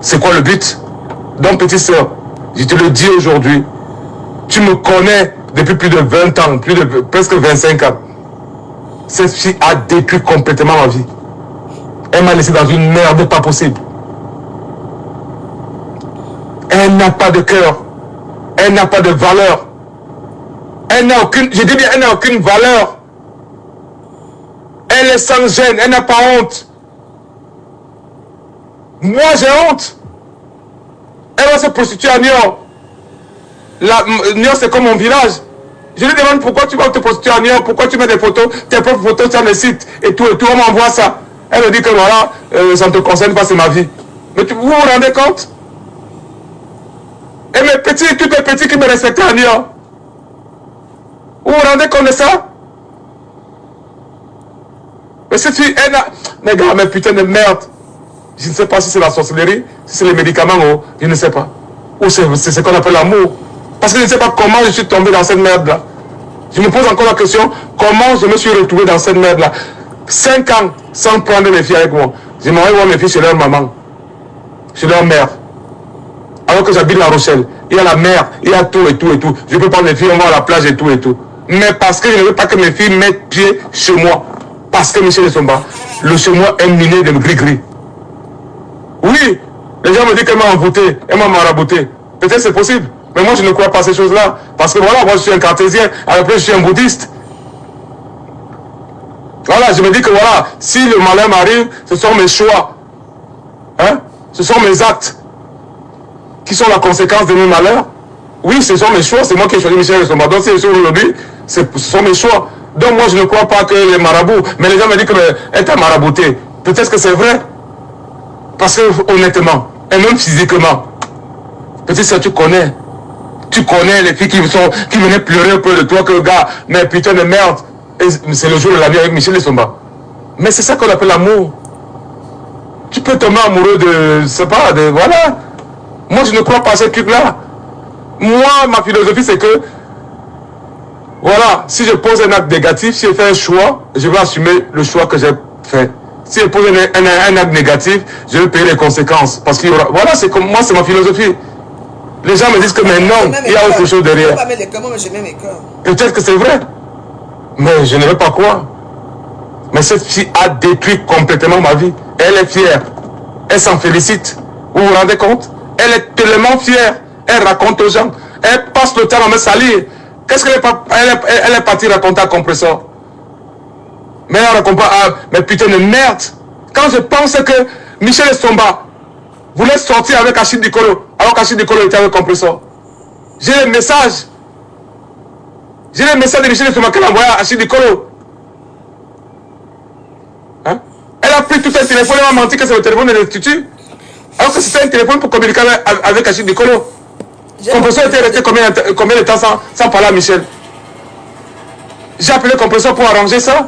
C'est quoi le but? Donc petite soeur, je te le dis aujourd'hui, tu me connais depuis plus de 20 ans, presque 25 ans. Cette fille a détruit complètement ma vie. Elle m'a laissé dans une merde pas possible. Elle n'a pas de cœur. Elle n'a pas de valeur. Elle n'a aucune, je dis bien, elle n'a aucune valeur. Elle est sans gêne, elle n'a pas honte. Moi j'ai honte. Elle va se prostituer à New York. New York c'est comme mon village. Je lui demande pourquoi tu vas te prostituer à New York, pourquoi tu mets des photos, tes propres photos sur le site et tout, on m'envoie ça. Elle me dit que voilà, ça ne te concerne pas, c'est ma vie. Mais vous vous rendez compte? Et mes petits, tous les petits qui me respectaient à New York. Vous vous rendez compte de ça? Mais cette fille, elle a... Mais gars, mais putain de merde. Je ne sais pas si c'est la sorcellerie, si c'est les médicaments, ou je ne sais pas. Ou c'est ce qu'on appelle l'amour. Parce que je ne sais pas comment je suis tombé dans cette merde-là. Je me pose encore la question, comment je me suis retrouvé dans cette merde-là. 5 ans sans prendre mes filles avec moi. Je m'en vais voir mes filles chez leur maman, chez leur mère. Alors que j'habite La Rochelle. Il y a la mer, il y a tout et tout et tout. Je peux prendre mes filles, on va à la plage et tout et tout. Mais parce que je ne veux pas que mes filles mettent pied chez moi. Parce que Michel Essomba, le chez moi est miné de gris-gris. Oui, les gens me disent qu'elle m'a envoûté, elle m'a marabouté. Peut-être c'est possible. Mais moi je ne crois pas à ces choses-là. Parce que voilà, moi je suis un cartésien, après je suis un bouddhiste. Voilà, je me dis que voilà, si le malheur m'arrive, ce sont mes choix. Hein? Ce sont mes actes qui sont la conséquence de mes malheurs. Oui, ce sont mes choix, c'est moi qui ai choisi Michel Essomba. Donc si je suis aujourd'hui, ce sont mes choix. Donc moi je ne crois pas que les marabouts, mais les gens me disent qu'elle t'a marabouté. Peut-être que c'est vrai. Parce que honnêtement, et même physiquement, peut-être ça tu connais les filles qui venaient pleurer un peu de toi, que gars, mais putain de merde. C'est le jour de la vie avec Michel Essomba. Mais c'est ça qu'on appelle l'amour. Tu peux tomber amoureux de, c'est pas, de, voilà. Moi je ne crois pas à ce truc-là. Moi, ma philosophie c'est que, voilà, si je pose un acte négatif, si je fais un choix, je vais assumer le choix que j'ai fait. Si je pose un acte négatif, je vais payer les conséquences. Parce qu'il y aura... Voilà, c'est comme moi, c'est ma philosophie. Les gens me disent que mais non, il y a autre chose derrière. Peut-être que c'est vrai. Mais je ne veux pas croire. Mais cette fille a détruit complètement ma vie. Elle est fière. Elle s'en félicite. Vous vous rendez compte? Elle est tellement fière. Elle raconte aux gens. Elle passe le temps à me salir. Qu'est-ce qu'elle est partie raconter à Compressor? Mais elle raconte pas, mais putain de merde. Quand je pense que Michel Essomba voulait sortir avec Achille Dikolo, alors qu'Achille Dikolo était avec Compressor. J'ai les messages. J'ai les messages de Michel Essomba qu'elle a envoyé à Achille Dikolo. Hein? Elle a pris tout un téléphone, elle m'a menti que c'est le téléphone de l'Institut. Alors que c'était un téléphone pour communiquer avec Achille Dikolo. Compressor était resté combien de temps sans parler à Michel? J'ai appelé Compressor pour arranger ça.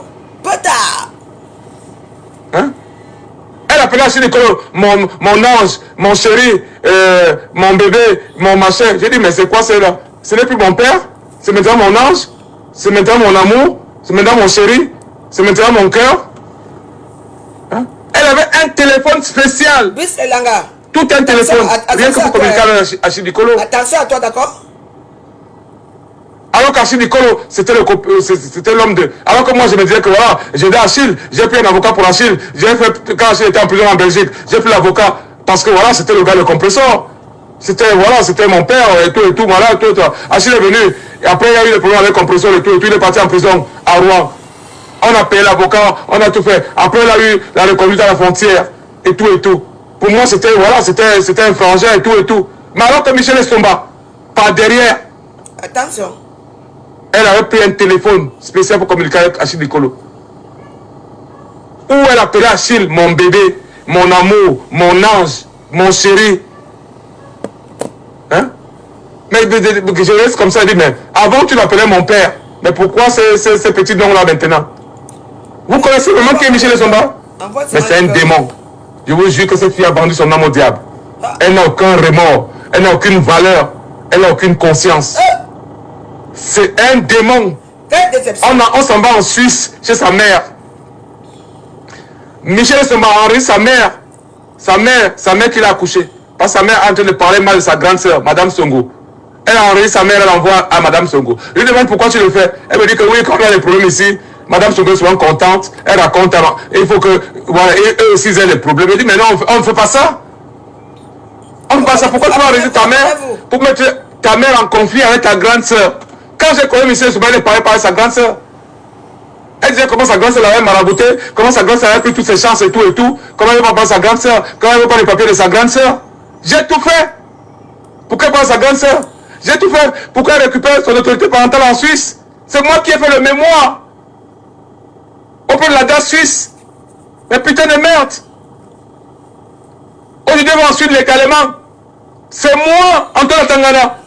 Hein? Elle appelait Achille Dikolo, mon ange, mon chéri, mon bébé, mon machin. J'ai dit, mais c'est quoi cela? Ce n'est plus mon père, c'est maintenant mon ange, c'est maintenant mon amour, c'est maintenant mon chéri, c'est maintenant mon cœur. Hein? Elle avait un téléphone spécial. Tout un téléphone, rien que pour communiquer avec Achille Dikolo. Attention à toi, d'accord? Alors qu'Achille Dikolo, c'était l'homme de... Alors que moi, je me disais que voilà, j'ai dit Achille, j'ai pris un avocat pour Achille. J'ai fait, quand Achille était en prison en Belgique, j'ai pris l'avocat parce que voilà, c'était le gars de Compressor. C'était, voilà, c'était mon père et tout, voilà, tout. Achille est venu, et après, il y a eu des problèmes avec Compressor et tout, il est parti en prison à Rouen. On a payé l'avocat, on a tout fait. Après, il a eu la reconduite à la frontière et tout et tout. Pour moi, c'était, voilà, c'était un frangin et tout. Mais alors que Michel Essomba, par derrière... Attention. Elle avait pris un téléphone spécial pour communiquer avec Achille Dikolo. Où elle appelait Achille, mon bébé, mon amour, mon ange, mon chéri. Hein? Mais je reste comme ça, je dis, mais avant tu l'appelais mon père. Mais pourquoi ces petits noms-là maintenant? Vous connaissez vraiment qui est Michel Essomba? Mais c'est un démon. Je vous jure que cette fille a vendu son âme au diable. Elle n'a aucun remords. Elle n'a aucune valeur. Elle n'a aucune conscience. C'est un démon. On s'en va en Suisse chez sa mère. Michel Essomba a enregistré sa mère qui l'a accouché. Parce que sa mère est en train de parler mal de sa grande sœur, Madame Songo. Elle a enregistré sa mère, elle envoie à Madame Songo. Je lui demande pourquoi tu le fais. Elle me dit que oui, quand on a des problèmes ici, Madame Songo est souvent contente. Elle raconte, il faut que, voilà, eux aussi ils aient des problèmes. Elle dit, mais non, on ne fait pas ça. On ne fait pas ça. Pourquoi tu vas enregistrer ta mère pour mettre ta mère en conflit avec ta grande sœur? Quand j'ai connu Michel Essomba, elle parlait par sa grande sœur. Elle disait comment sa grande sœur l'avait marabouté, comment sa grande sœur avait pris toutes ses chances et tout. Comment elle ne veut pas prendre sa grande sœur, comment elle ne veut pas les papiers de sa grande sœur. J'ai tout fait. Pourquoi pas sa grande sœur? J'ai tout fait. Pourquoi elle récupère son autorité parentale en Suisse? C'est moi qui ai fait le mémoire. Auprès de la DAS suisse. Mais putain de merde. je devais ensuite légalement. C'est moi, Antoine Tangana.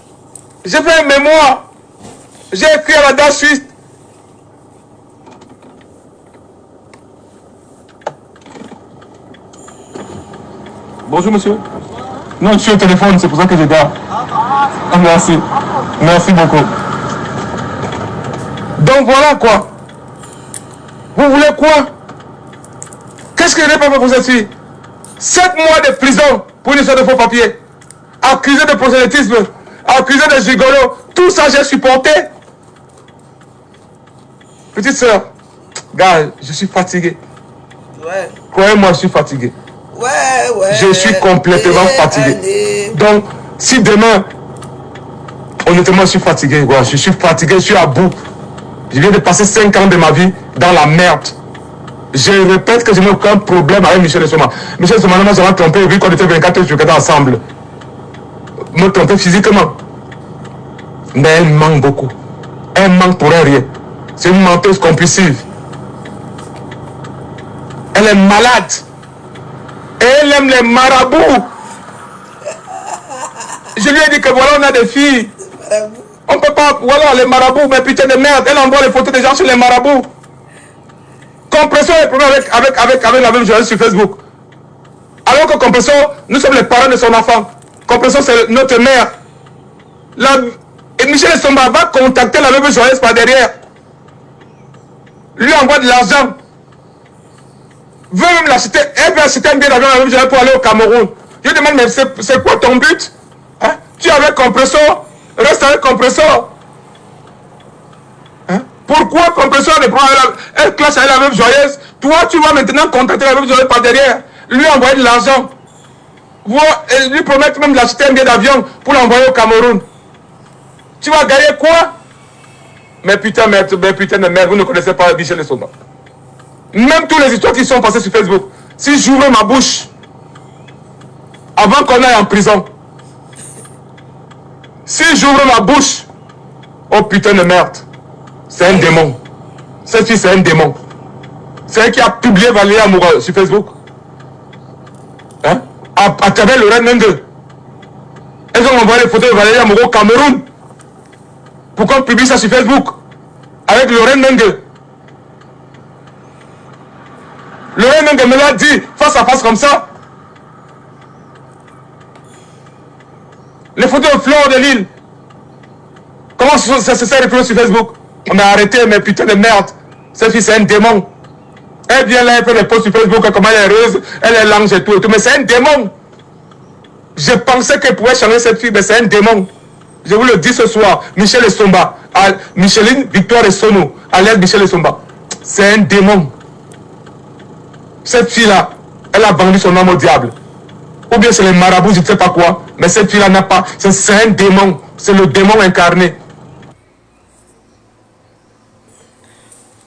J'ai fait un mémoire. J'ai écrit à la date suisse. Bonjour monsieur. Non, je suis au téléphone, c'est pour ça que je garde. Ah, merci. Merci beaucoup. Donc voilà quoi. Vous voulez quoi? Qu'est-ce que je n'ai pas fait pour cette fille? 7 mois de prison pour une histoire de faux papiers. Accusé de prosélytisme. Accusé de gigolo. Tout ça j'ai supporté. Petite soeur. Gars, je suis fatigué. Ouais. Croyez-moi, je suis fatigué. Ouais. Je suis complètement fatigué. Allez. Donc, si demain, honnêtement, je suis fatigué. Ouais, je suis fatigué, je suis à bout. Je viens de passer 5 ans de ma vie dans la merde. Je répète que je n'ai aucun problème avec Michel Soma. Michel Soma, nous avons trompé, vu qu'on était 24 heures ensemble. Me tromper physiquement. Mais elle manque beaucoup. Elle manque pour rien. C'est une menteuse compulsive. Elle est malade. Et elle aime les marabouts. Je lui ai dit que voilà, on a des filles. On peut pas, voilà, les marabouts, mais putain de merde. Elle envoie les photos des gens sur les marabouts. Compression a des problèmes avec la même journaliste sur Facebook. Alors que Compression, nous sommes les parents de son enfant. Compression, c'est notre mère. Et Michel Somba va contacter la même journaliste par derrière. Lui envoie de l'argent. Veut même l'acheter. Elle veut acheter un billet d'avion à la même journaliste pour aller au Cameroun. Je lui demande, mais c'est quoi ton but? Hein? Tu es avec Compression, reste avec Compression. Hein? Pourquoi Compression elle classe avec la même joyeuse? Toi, tu vas maintenant contacter la même joyeuse par derrière. Lui envoyer de l'argent. Lui promettre même d'acheter un billet d'avion pour l'envoyer au Cameroun. Tu vas gagner quoi? Mais putain de merde, vous ne connaissez pas Michel Soma. Même toutes les histoires qui sont passées sur Facebook. Si j'ouvre ma bouche, avant qu'on aille en prison, si j'ouvre ma bouche, oh putain de merde, c'est un démon. Cette fille, c'est un démon. C'est elle qui a publié Valérie Amoura sur Facebook. Hein? À travers le Red Nende. Elles ont envoyé les photos de Valérie Amoura au Cameroun. Pourquoi on publie ça sur Facebook? Avec le Red Nende. Le Red Nende me l'a dit face à face comme ça. Les photos de Fleur de Lille. Comment ça se s'est référé sur Facebook? On a arrêté, mais putain de merde. Cette fille, c'est un démon. Elle vient là, elle fait des posts sur Facebook, comment elle est heureuse, elle est l'ange et tout. Mais c'est un démon. Je pensais qu'elle pouvait changer cette fille, mais c'est un démon. Je vous le dis ce soir. Michel Esomba, Micheline Victoire Essono, alias Michel Esomba. C'est un démon. Cette fille-là, elle a vendu son âme au diable. Ou bien c'est les marabouts, je ne sais pas quoi. Mais cette fille-là n'a pas. C'est un démon. C'est le démon incarné.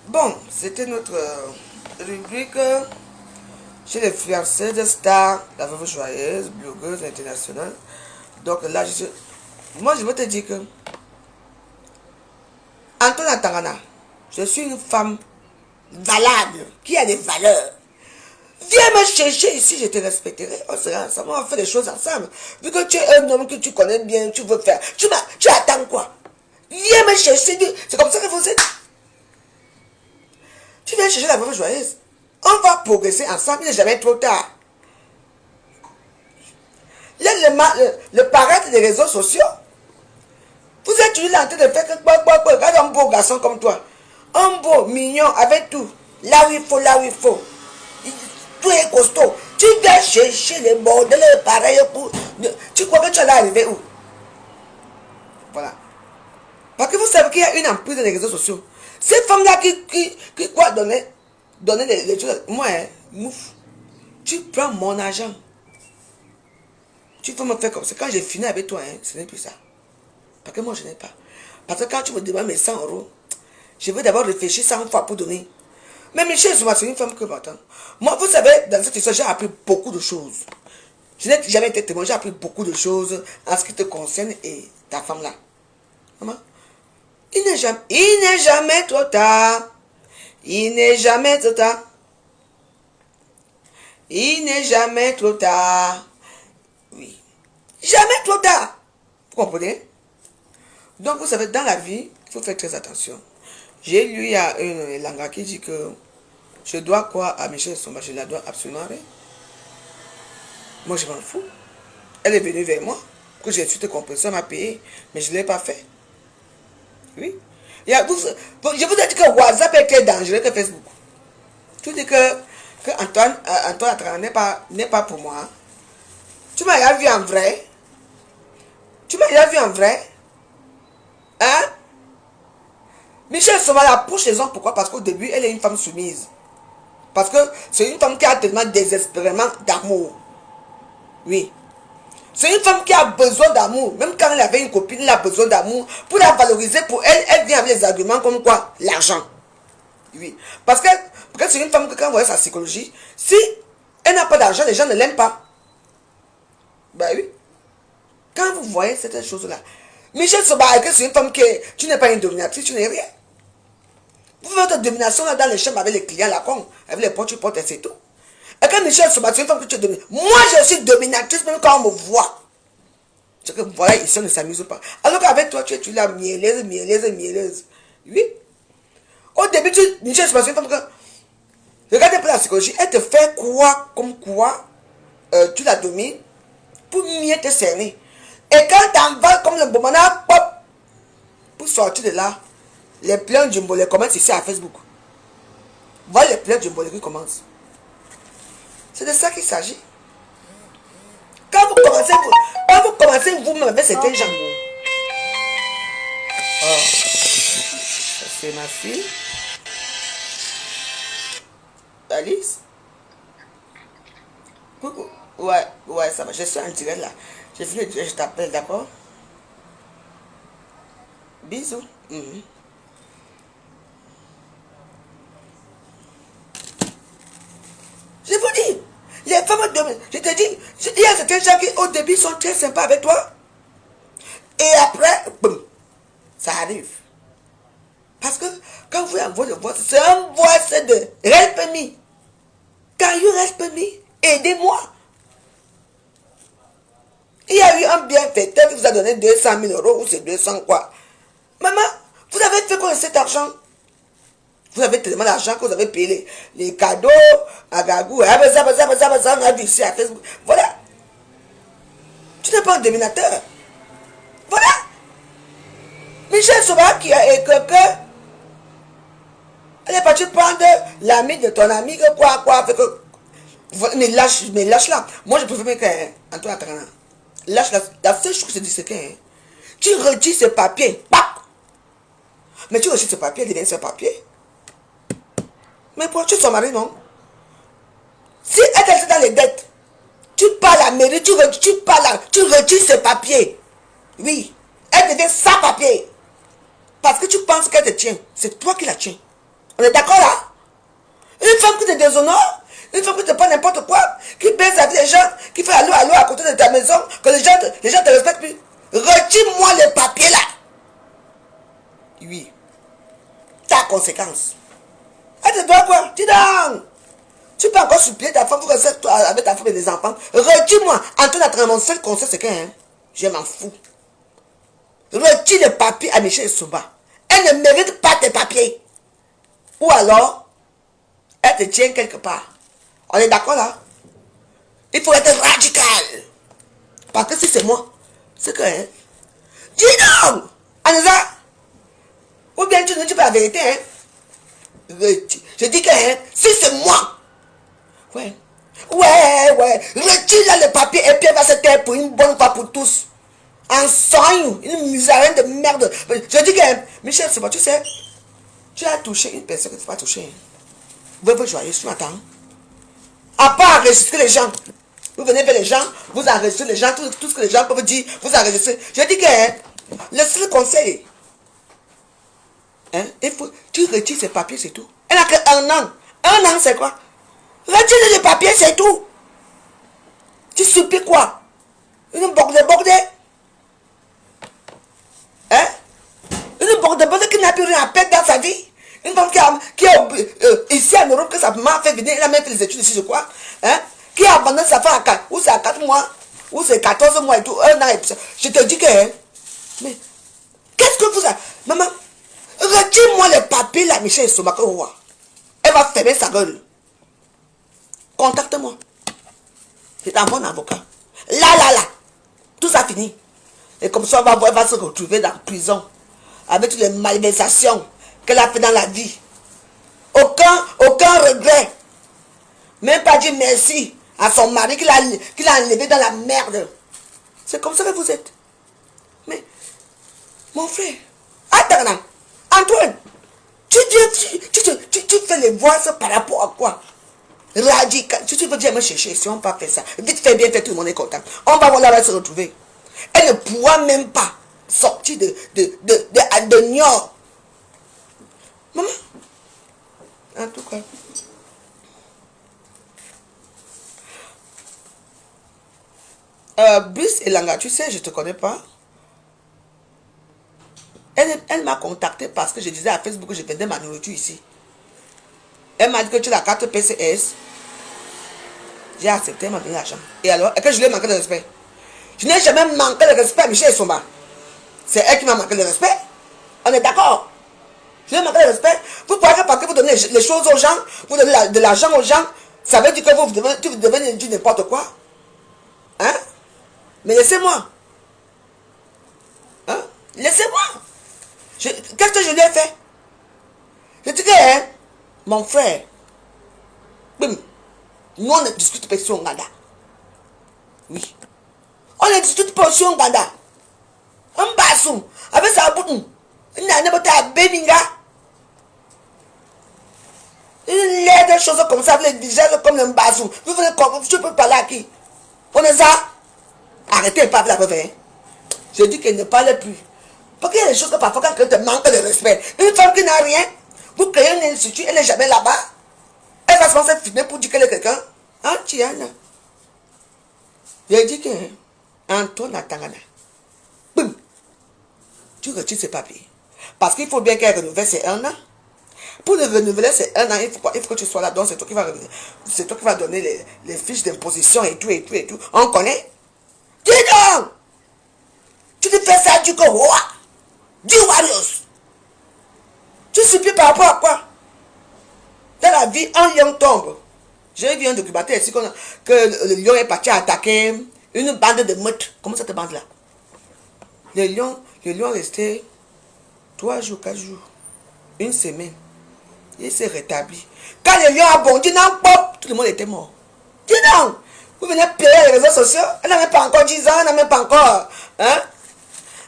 Bon, c'était notre rubrique chez les fiancés de stars, la veuve joyeuse, blogueuse internationale. Donc là, moi je veux te dire que Antoine Tangana, je suis une femme valable, qui a des valeurs. Viens me chercher ici, je te respecterai. On sera ensemble, on va faire des choses ensemble. Vu que tu es un homme que tu connais bien, tu veux faire. Tu attends quoi? Viens me chercher. C'est comme ça que vous êtes. Tu viens chercher la veuve joyeuse. On va progresser ensemble, il n'est jamais trop tard. Le paraître des réseaux sociaux. Vous êtes toujours là en train de faire que regarde un beau garçon comme toi. Un beau, mignon, avec tout. Là où il faut, là où il faut. Tout est costaud. Tu viens chercher les bordels pareils pour... Tu crois que tu allais arriver où? Voilà. Parce que vous savez qu'il y a une emprise dans les réseaux sociaux. Ces femmes-là qui quoi donner les choses. Moi, mouf. Tu prends mon argent. Tu peux me faire comme ça. Quand j'ai fini avec toi, ce n'est plus ça. Parce que moi, je n'ai pas. Parce que quand tu me demandes mes 100 €, je veux d'abord réfléchir 100 fois pour donner. Mais Michel Zuma, c'est une femme que m'attend. Moi, vous savez, dans cette histoire, j'ai appris beaucoup de choses. Je n'ai jamais été témoin, j'ai appris beaucoup de choses en ce qui te concerne et ta femme-là. Maman, il n'est jamais trop tard. Il n'est jamais trop tard. Il n'est jamais trop tard. Jamais trop tard. Vous comprenez? Donc, vous savez, dans la vie, il faut faire très attention. J'ai lu, il y a un Langa qui dit que je dois quoi à Michel Somba? Je la dois absolument rien. Moi, je m'en fous. Elle est venue vers moi, que j'ai su te compenser, elle m'a payé, mais je ne l'ai pas fait. Oui. Je vous ai dit que WhatsApp est très dangereux que Facebook. Tu dis que Antoine n'est pas pour moi. Tu m'as déjà vu en vrai? Tu m'as déjà vu en vrai? Hein? Michel Somba la pousse les hommes. Pourquoi? Parce qu'au début, elle est une femme soumise. Parce que c'est une femme qui a tellement désespérément d'amour. Oui. C'est une femme qui a besoin d'amour. Même quand elle avait une copine, elle a besoin d'amour. Pour la valoriser, pour elle, elle vient avec les arguments comme quoi? L'argent. Oui. Parce que c'est une femme que quand vous voyez sa psychologie, si elle n'a pas d'argent, les gens ne l'aiment pas. Ben oui. Quand vous voyez cette chose-là, Michel Somba, c'est une femme qui est, tu n'es pas une dominatrice, tu n'es rien. Vous faites votre domination là dans les chambres avec les clients là, avec les portes, tu portes et c'est tout. Et quand Michel Somba, c'est une femme que tu es dominatrice. Moi, je suis dominatrice même quand on me voit. C'est que voilà, ici on ne s'amuse pas. Alors qu'avec toi, tu es là, mielleuse. Oui. Au début, Michel Somba, c'est une femme que, regardez pour la psychologie, elle te fait quoi, comme quoi, tu la domines pour mieux te cerner. Et quand tu envales comme le bomana, pop, pour sortir de là, les plans du mbolé commencent ici à Facebook. Voilà les plans du mbolé qui commencent. C'est de ça qu'il s'agit. Quand vous commencez vous-même avec certains gens. Oh, ça c'est ma fille. Alice. Coucou. Ouais, ça va. Je suis en direct là. J'ai fini de dire, je t'appelle, d'accord? Bisous. Je vous dis, les femmes, je te dis, il y a certains gens qui au début sont très sympas avec toi. Et après, boum, ça arrive. Parce que quand vous envoyez le voice, c'est un voice de help me. Can you help me? Aidez-moi. Il y a eu un bienfaiteur qui vous a donné 200 000 euros ou c'est 200 quoi. Maman, vous avez fait quoi de cet argent? Vous avez tellement d'argent que vous avez payé les cadeaux à Gagou. On a vu ici à Facebook. Voilà. Tu n'es pas un dominateur. Voilà. Michel Somba qui a quelqu'un. Elle est partie prendre l'ami de ton ami. Quoi. Fait que, mais lâche là. Moi je préfère qu'Antoine Attarana. Lâche là. La seule chose que je dis c'est que tu retires ce papier. Mais tu retires ce papier, il devient ce papier. Mais pourquoi tu es son mari, non? Si elle est dans les dettes, tu pars à la mairie, tu retires ce papier. Oui, elle devient sans papier. Parce que tu penses qu'elle te tient. C'est toi qui la tiens. On est d'accord là? Une femme qui te déshonore, une femme qui te prend n'importe quoi, qui baisse avec les gens, qui fait allô à côté de ta maison, que les gens te respectent plus. Retire-moi le papier là. Oui. Ta conséquence. Elle te doit quoi? Dis donc. Tu peux encore supplier ta femme pour rester avec ta femme et des enfants. Retire-moi. Antoine Attarana, mon seul conseil c'est que je m'en fous. Retire le papier à Michel Somba. Elle ne mérite pas tes papiers. Ou alors, elle te tient quelque part. On est d'accord là? Il faut être radical. Parce que si c'est moi, c'est que dis donc, Anza. Ou bien tu ne dis pas la vérité, Je dis que si c'est moi, ouais, retire là le papier et puis elle va se taire pour une bonne fois pour tous. En soigne, une misère de merde. Je dis que, Michel, c'est moi, tu sais, tu as touché une personne que tu ne peux pas toucher. Vous joyeux, tu m'attends. À part enregistrer les gens. Vous venez vers les gens, vous enregistrez les gens, tout ce que les gens peuvent dire, vous enregistrez. Je dis que, le seul conseil, il faut, tu retires ces papiers, c'est tout. Elle n'a qu'un an. Un an, c'est quoi? Retire les papiers, c'est tout. Tu supplies quoi? Une bordée. Une bordée qui n'a plus rien à perdre dans sa vie. Une femme qui est ici en Europe, que sa maman a fait venir, elle a même fait les études ici, je crois. Qui a abandonné sa femme ou c'est à 4 mois. ou c'est 14 mois et tout, 1 an et tout. Je te dis que, hein, mais, qu'est-ce que vous avez, maman, retire-moi les papiers, la Michel Somako. Elle va fermer sa gueule. Contacte-moi. C'est un bon avocat. Là. Tout ça fini. Et comme ça, elle va se retrouver dans la prison. Avec toutes les malversations qu'elle a fait dans la vie. Aucun regret. Même pas dire merci à son mari qui l'a enlevé dans la merde. C'est comme ça que vous êtes. Mais, mon frère, attends, Antoine, tu fais les voix par rapport à quoi? Radical. Tu veux dire me chercher, si on ne peut pas faire ça. Vite fait, bien fait, tout le monde est content. On va voir là, elle va se retrouver. Elle ne pourra même pas sortir de Niort. Maman, en tout cas. Brice et Langa, tu sais, je ne te connais pas. Elle m'a contacté parce que je disais à Facebook que je vendais ma nourriture ici. Elle m'a dit que tu as la carte PCS. J'ai accepté, elle m'a donné l'argent. Et alors, est-ce que je lui ai manqué de respect? Je n'ai jamais manqué de respect à Michel Somba. C'est elle qui m'a manqué de respect. On est d'accord? Je lui ai manqué de respect. Vous croyez que parce que vous donnez les choses aux gens, vous donnez de l'argent aux gens, ça veut dire que vous devez dire n'importe quoi? Hein? Mais laissez-moi. Hein? Laissez-moi. Qu'est-ce que je lui ai fait? Je dis que, hein, mon frère, nous on ne discute pas sur Nganda. Oui. On ne discute pas sur Nganda. On basoum. Avec sa bouton. Il n'a pas à Beninga. Il a des choses comme ça, les déjà comme le basoum. Vous venez comme, je peux parler à qui? On est ça? Arrêtez pas de la refaire. Je dis qu'elle ne parle plus. Parce qu'il y a des choses que parfois quand quelqu'un te manque de respect. Une femme qui n'a rien, vous créez un institut, elle n'est jamais là-bas. Elle va se lancer filmer pour dire qu'elle est quelqu'un. Hein, Tiana? J'ai dit que Antoine Atangana. Boum! Tu retires ses papiers. Parce qu'il faut bien qu'elle renouvelle, c'est 1 an. Pour le renouveler, c'est 1 an, il faut que tu sois là. Donc c'est toi qui vas donner les fiches d'imposition et tout. On connaît? Dis donc! Tu te fais ça du coup, du Warriors. Tu supplies par rapport à quoi? Dans la vie, un lion tombe. J'ai vu un documentaire ici que le lion est parti attaquer une bande de meutes. Comment cette bande-là? Le lion est resté 3 jours, 4 jours, 1 semaine. Il s'est rétabli. Quand le lion a bondi, non, pop, tout le monde était mort. Dis donc, vous venez payer les réseaux sociaux. Elle n'a même pas encore 10 ans, elle n'a même pas encore. Hein?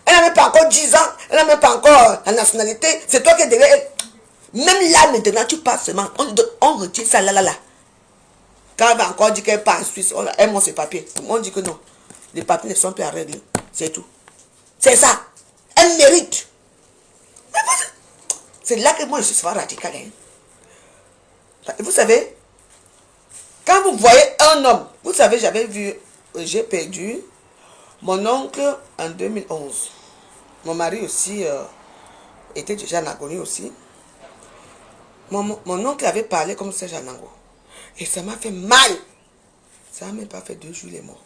Elle n'a même pas encore 10 ans, elle n'a même pas encore la nationalité. C'est toi qui es derrière elle. Même là, maintenant, tu passes seulement. On retire ça là. Quand elle va encore dire qu'elle part en Suisse, elle montre ses papiers. On dit que non. Les papiers ne sont plus à régler. C'est tout. C'est ça. Elle mérite. C'est là que moi je suis souvent radical. Hein. Vous savez, quand vous voyez un homme, vous savez, j'ai perdu mon oncle en 2011. Mon mari aussi était déjà en agonie aussi. Mon oncle avait parlé comme Serge Anango. Et ça m'a fait mal. Ça n'a même pas fait 2 jours, il est mort.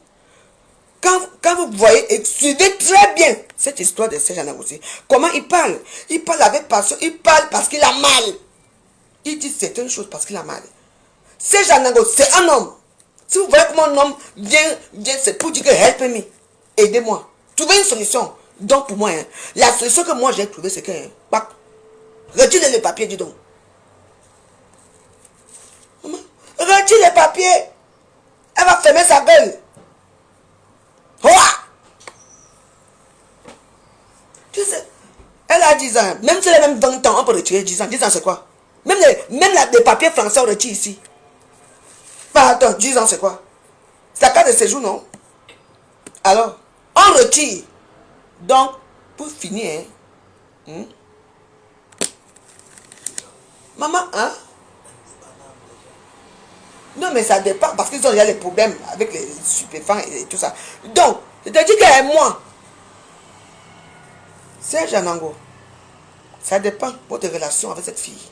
Quand vous voyez, et suivez très bien cette histoire de Serge Anango aussi. Comment il parle? Il parle avec passion, il parle parce qu'il a mal. Il dit certaines choses parce qu'il a mal. Serge Anango, c'est un homme. Si vous voyez comment un homme vient c'est pour dire que help me, aidez-moi. Trouvez une solution. Donc pour moi, hein, la solution que moi j'ai trouvée, c'est que, retirez les papiers, dis donc. Retire les papiers. Elle va fermer sa gueule. Tu sais, elle a 10 ans. Même si elle a même 20 ans, on peut retirer 10 ans. 10 ans, c'est quoi? Même les papiers français, on retire ici. Attends, 10 ans, c'est quoi? C'est la carte de séjour, non? Alors, on retire. Donc, pour finir, hein? Maman, hein? Non, mais ça dépend parce qu'ils ont déjà les problèmes avec les stupéfiants et tout ça. Donc, je te dis que moi, Serge Anango, ça dépend de votre relation avec cette fille.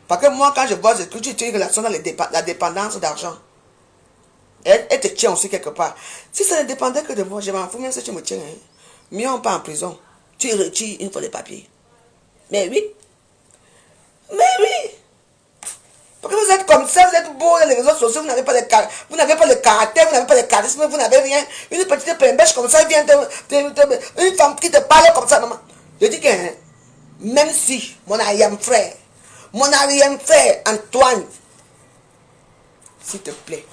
Parce que moi, quand je vois que tu as une relation dans la dépendance d'argent, elle te tiens aussi quelque part. Si ça ne dépendait que de moi, je m'en fous même si tu me tiens. Hein. Mieux on part en prison. Tu retires une fois les papiers. Mais oui. Mais oui. Parce que vous êtes comme ça, vous êtes beau dans les réseaux sociaux, vous n'avez pas de caractère, vous n'avez pas de charisme, vous n'avez rien. Une petite pembèche comme ça, vient une femme qui te parle comme ça, maman. Je dis que, hein, même si mon arrière-frère Antoine, s'il te plaît,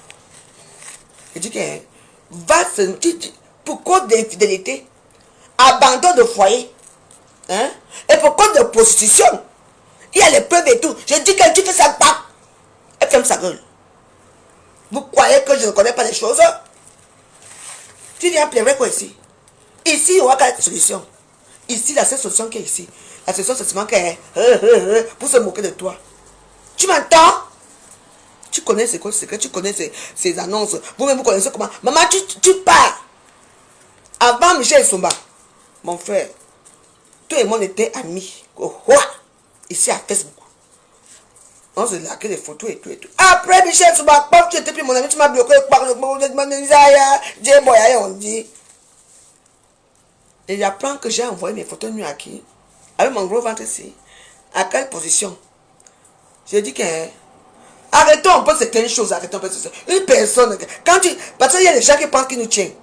je dis que, hein, pour cause d'infidélité, abandon de foyer, hein, et pour cause de prostitution, il y a les preuves et tout. Je dis que tu fais ça pas. Elle ferme sa gueule. Vous croyez que je ne connais pas les choses? Tu viens pleurer quoi ici? Ici, il y aura quelques solutions. Ici, la seule solution qui est ici. La solution, c'est seulement pour se moquer de toi. Tu m'entends? Tu connais ce que tu connais ces annonces. Vous-même, vous connaissez comment? Maman, tu pars. Avant Michel Somba, mon frère, toi et moi, on était amis. Ici à Facebook. On se laquait des photos et tout et tout. Après Michel Souba, tu étais plus mon ami, tu m'as bloqué par le on dit. Et j'apprends que j'ai envoyé mes photos nues à qui? Avec mon gros ventre ici. À quelle position? J'ai dit que arrêtons un peu certaines choses, arrêtons un peu certaines choses. Une personne, quand tu. Parce qu'il y a des gens qui pensent qu'ils nous tiennent.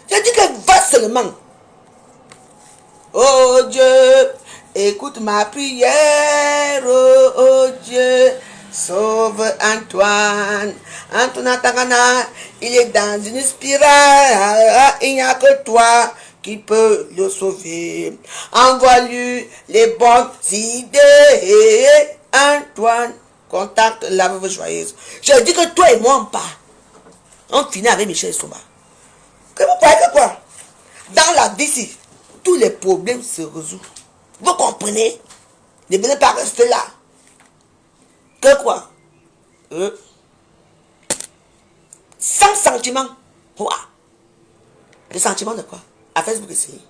J'ai dit que va seulement. Oh Dieu, écoute ma prière, oh Dieu, sauve Antoine. Antoine Tangana, il est dans une spirale, il n'y a que toi qui peux le sauver. Envoie-lui les bonnes idées, Antoine. Contacte la veuve joyeuse. Je dis que toi et moi on part. On finit avec Michel Souba. Que vous croyez que quoi? Dans la vie ici, tous les problèmes se résolvent. Vous comprenez? Ne venez pas rester là. Que quoi? Sans sentiment. Quoi? Le sentiment de quoi? À Facebook ici.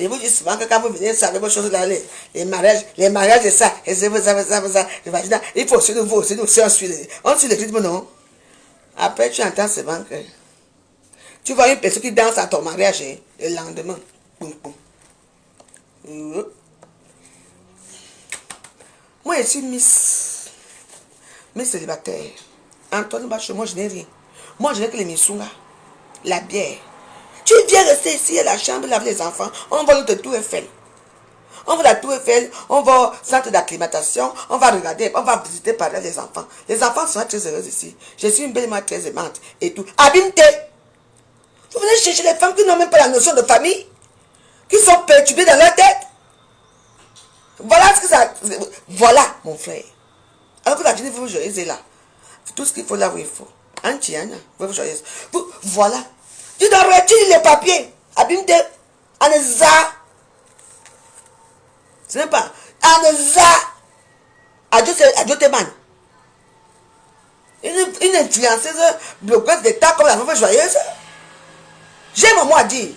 Et vous dites souvent que quand vous venez savoir vos choses là, les mariages c'est ça. Et c'est ça. Il faut aussi nous aussi on suit le rythme, non? Après tu entends seulement que tu vois une personne qui danse à ton mariage et le lendemain. Boum, boum. Moi, je suis Miss célibataire. Antoine Bacho, moi, je n'ai rien. Moi, je n'ai que les missunga, la bière. Tu viens rester ici à la chambre, laver les enfants. On va notre Tour Eiffel. On va à la Tour Eiffel, on va au centre d'acclimatation, on va regarder, on va visiter par là les enfants. Les enfants sont très heureux ici. Je suis une belle mère très aimante et tout. Abimte! Vous venez chercher les femmes qui n'ont même pas la notion de famille, qui sont perturbées dans leur tête. Voilà ce que ça. Voilà, mon frère. Alors que la jeune veuve joyeuse est là. Tout ce qu'il faut là où il faut. Antiana, veuve joyeuse. Voilà. Tu dois retirer les papiers. Abimte. Aneza. Ce n'est pas. Aneza. Adieu Teman. Une influenceuse bloqueuse d'État comme la veuve joyeuse. J'ai mon mot à dire.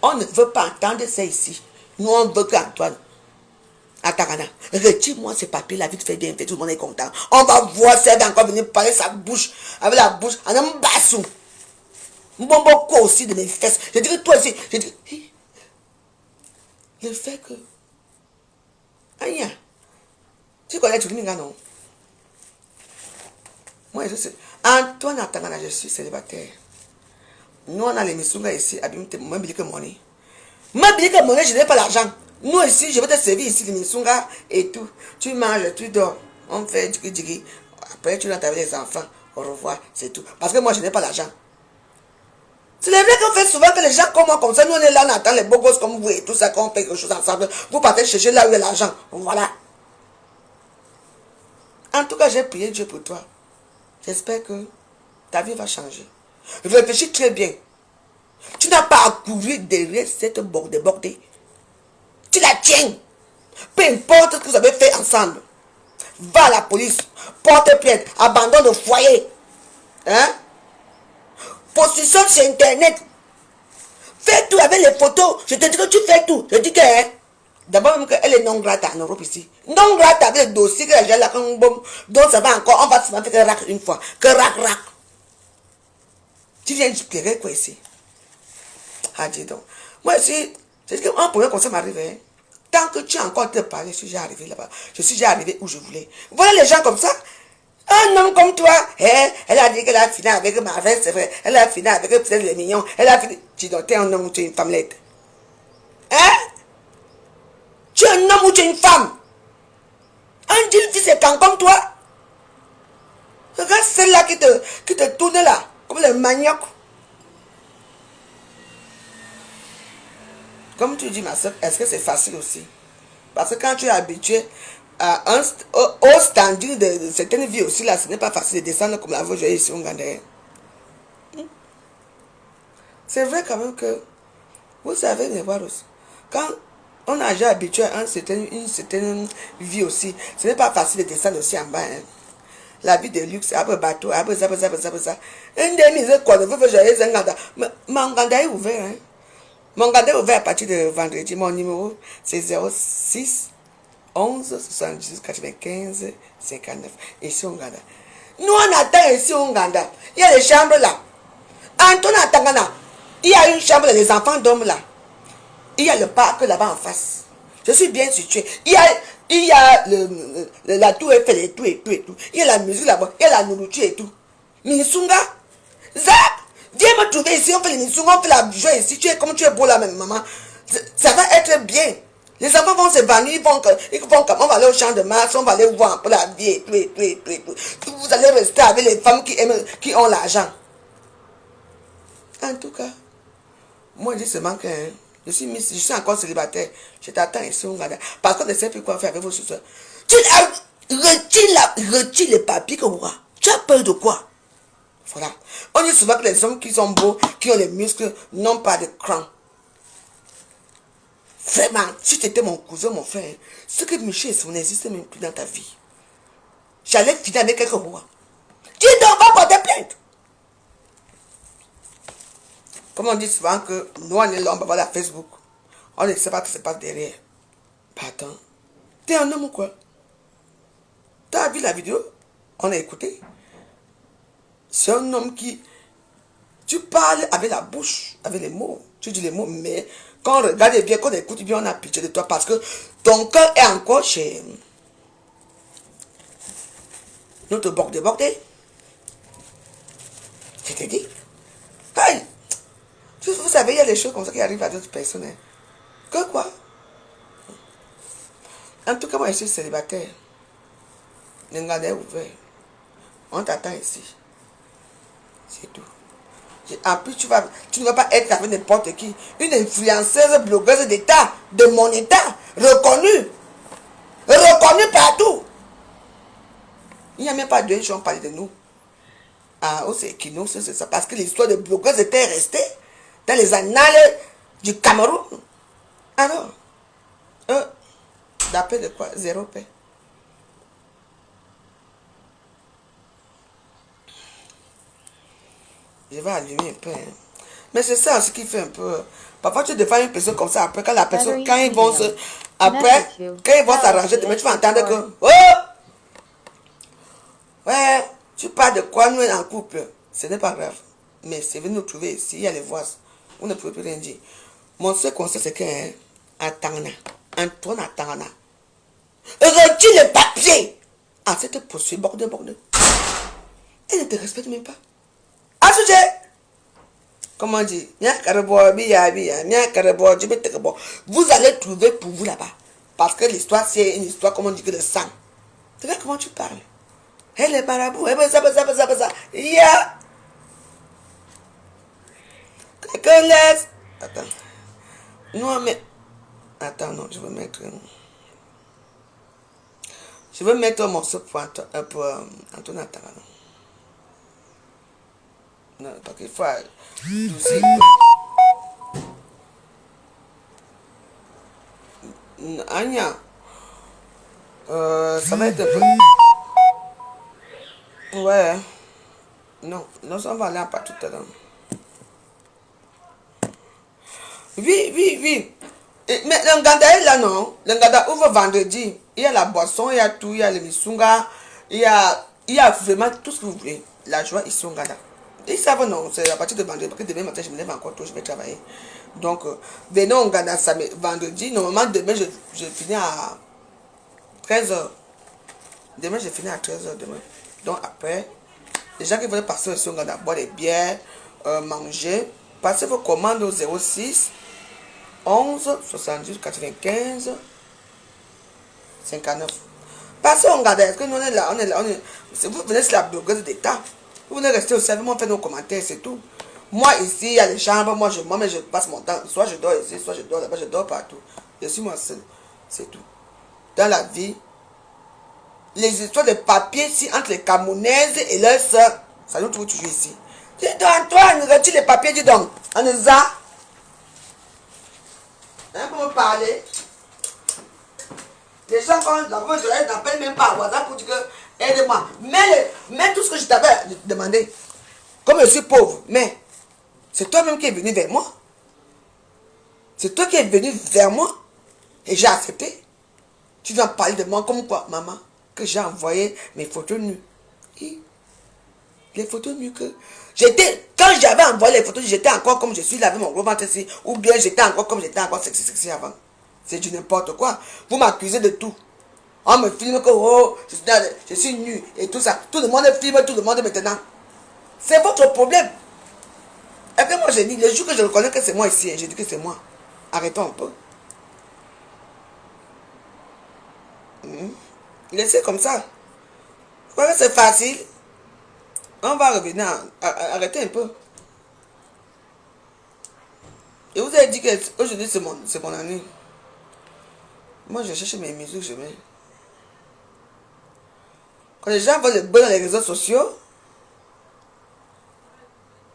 On ne veut pas entendre ça ici. Nous, on veut qu'Antoine. Atagana, retire-moi ces papiers, la vie te fait bien, tout le monde est content. On va voir ça, va encore venir parler sa bouche, avec la bouche, en un bassou. Mbombo quoi aussi de mes fesses. Je dis que toi aussi, je dis, le fait que. Aïe, tu connais tout le monde, non? Moi, je sais. Antoine Atagana, je suis célibataire. Nous, on a l'émission ici, Abimte, moi, je dis que monnaie. Moi, je dis que monnaie, je n'ai pas l'argent. Nous ici, je vais te servir ici, les missunga et tout. Tu manges, tu dors. On fait du. Après, tu rentres avec les enfants. Au revoir, c'est tout. Parce que moi, je n'ai pas l'argent. C'est vrai qu'on fait souvent que les gens comme ça, nous on est là, on attend les beaux gosses comme vous et tout ça, qu'on fait quelque chose ensemble. Vous partez chercher là où il y a l'argent. Voilà. En tout cas, j'ai prié Dieu pour toi. J'espère que ta vie va changer. Réfléchis très bien. Tu n'as pas à courir derrière cette bordée. Tu la tiens. Peu importe ce que vous avez fait ensemble. Va à la police. Porte plainte. Abandon de foyer. Hein? Position sur Internet. Fais tout avec les photos. Je te dis que tu fais tout. Je dis que, hein, d'abord même qu'elle est non grata en Europe ici. Non grata avec le dossier que la là, donc ça va encore. On va se faire que rac une fois. Que rac. Tu viens pleurer quoi ici? Ah, dis donc. Moi aussi, c'est qu'un problème comme ça m'arrive. Hein. Tant que tu as encore te parler, je suis déjà arrivé là-bas. Je suis déjà arrivé où je voulais. Voilà les gens comme ça. Un homme comme toi, hein, elle a dit qu'elle a fini avec ma veste, c'est vrai. Elle a fini avec peut-être les mignons. Elle a fini. Tu dois être un homme ou tu es une femmelette. Hein? Tu es un homme ou tu es une femme? Un deal fils et quand comme toi. Regarde celle-là qui te tourne là, comme le manioc. Comme tu dis, ma soeur, est-ce que c'est facile aussi? Parce que quand tu es habitué au standard de certaines vies aussi, là, ce n'est pas facile de descendre comme la voie ici au Ouganda. C'est vrai quand même que, vous savez, les voir aussi. Quand on a déjà habitué à une certaine vie aussi, ce n'est pas facile de descendre aussi en bas. Hein. La vie de luxe, après bateau, après ça. Un demi, quoi, ne veut jouer un ganda. Mon ganda est ouvert. Hein. Mon ganda est ouvert à partir de vendredi. Mon numéro, c'est 06 11 78 95 59. Ici au Ouganda. Nous, on attend ici au Ouganda. Il y a les chambres là. Anton Atangana. Il y a une chambre des enfants d'hommes là. Il y a le parc là-bas en face. Je suis bien situé. Il y a la tour Eiffel et tout. Il y a la musique là-bas. Il y a la nourriture et tout. Minsunga. Zap. Viens me trouver ici. On fait les Minsunga. On fait la joie ici. Tu es comme tu es beau là même, maman. Ça va être bien. Les enfants vont s'évanouir. On va aller au champ de Mars. On va aller voir un peu la vie et tout. Vous allez rester avec les femmes qui ont l'argent. En tout cas, moi je dis seulement que je suis encore célibataire. Je t'attends ici au Ouganda. Parce qu'on ne sait plus quoi faire avec vos soeurs. Tu retire les papiers que vous avez. Tu as peur de quoi? Voilà. On dit souvent que les hommes qui sont beaux, qui ont les muscles, n'ont pas de cran. Vraiment, si tu étais mon cousin, mon frère, ce que Michel n'existe même plus dans ta vie. J'allais finir avec quelques mois. Tu dois pas porter plainte. Comme on dit souvent que nous, on est là, on va voir la Facebook. On ne sait pas ce qui se passe derrière. Pardon. T'es un homme ou quoi? T'as vu la vidéo? On a écouté. C'est un homme qui... Tu parles avec la bouche, avec les mots. Tu dis les mots, mais quand on regarde bien, quand on écoute bien, on a pitié de toi parce que ton cœur est encore chez... Notre bordé. Je t'ai dit. Hey! Vous savez, il y a des choses comme ça qui arrivent à d'autres personnes. Hein. Que quoi? En tout cas, moi, je suis célibataire. Le Ouganda est ouvert. On t'attend ici. C'est tout. En plus, tu ne vas pas être avec n'importe qui. Une influenceuse, blogueuse d'État, de mon État, reconnue. Reconnue partout. Il n'y a même pas deux gens parler de nous. Ah, oh, c'est qui nous, c'est ça. Parce que l'histoire de blogueuse était restée dans les annales du Cameroun. Alors, d'après de quoi? Zéro paix. Je vais allumer un peu. Hein. Mais c'est ça aussi qui fait un peu... Parfois, tu défends une personne comme ça. Après, quand la personne... Quand ils vont se... Après, quand ils vont s'arranger, demain, tu vas entendre que... Oh! Ouais, tu parles de quoi? Nous, en couple. Ce n'est pas grave. Mais c'est venu nous trouver ici. Il y a les voix. On ne peut plus rien dire. Mon seul conseil, c'est que... Antoine Atangana. Retire le papier. Ah, cette poursuite, bordel. Elle ne te respecte même pas. À sujet. Comment on dit? Vous allez trouver pour vous là-bas. Parce que l'histoire, c'est une histoire, comme on dit, que de sang. Tu vois comment tu parles? Elle est marabout. Yeah. Quelqu'un laisse. Attends. Non, mais... Attends, non, je vais mettre... Je vais mettre un morceau pour Antoine Atangana. Non, parce qu'il faut adoucir. Anya, ça va être un peu... Ouais. Non, nous on va aller à part tout à l'heure. Oui. Mais le Ouganda est là, non? Le Ouganda ouvre vendredi. Il y a la boisson, il y a tout, il y a le misunga, il y a vraiment tout ce que vous voulez. La joie ici au Ouganda. Ils savent non, c'est à partir de vendredi, parce que demain matin, je me lève encore tôt, je vais travailler. Donc, venez au Ghana vendredi. Normalement, demain, je finis à 13h. Demain, je finis à 13h demain. Donc, après, les gens qui veulent passer au Ghana, boire des bières, manger, passez vos commandes au 06 11 70 95 59. Passez au Ghana, est-ce que nous on est là, vous venez sur la blogueuse d'État. Vous venez rester au service, on fait nos commentaires, c'est tout. Moi, ici, il y a les chambres, moi, mais je passe mon temps. Soit je dors ici, soit je dors là-bas, je dors partout. Je suis moi seul. C'est tout. Dans la vie, les histoires de papiers ici entre les Camerounaises et leurs soeurs, ça nous trouve toujours ici. Dis donc, Antoine, retire les papiers, dis donc. On est ça. Hein, pour me parler. Les gens, quand la voix, je n'appelle même pas à WhatsApp pour dire que aide-moi. Mais tout ce que je t'avais demandé, comme je suis pauvre, mais c'est toi-même qui es venu vers moi. C'est toi qui es venu vers moi. Et j'ai accepté. Tu viens parler de moi comme quoi, maman, que j'ai envoyé mes photos nues. Et les photos nues que j'étais, quand j'avais envoyé les photos, j'étais encore comme je suis là avec mon gros ventre ici, ou bien j'étais encore comme j'étais encore sexy avant. C'est du n'importe quoi. Vous m'accusez de tout. On me filme que oh, je suis nu et tout ça. Tout le monde filme, tout le monde maintenant. C'est votre problème. Et puis moi j'ai dit, le jour que je reconnais que c'est moi ici, j'ai dit que c'est moi. Arrêtons un peu. Laissez comme ça. Vous voyez, c'est facile. On va revenir. Arrêtez un peu. Et vous avez dit qu'aujourd'hui c'est mon année. Moi je cherche mes musiques, je mets. Quand les gens voient le bon dans les réseaux sociaux,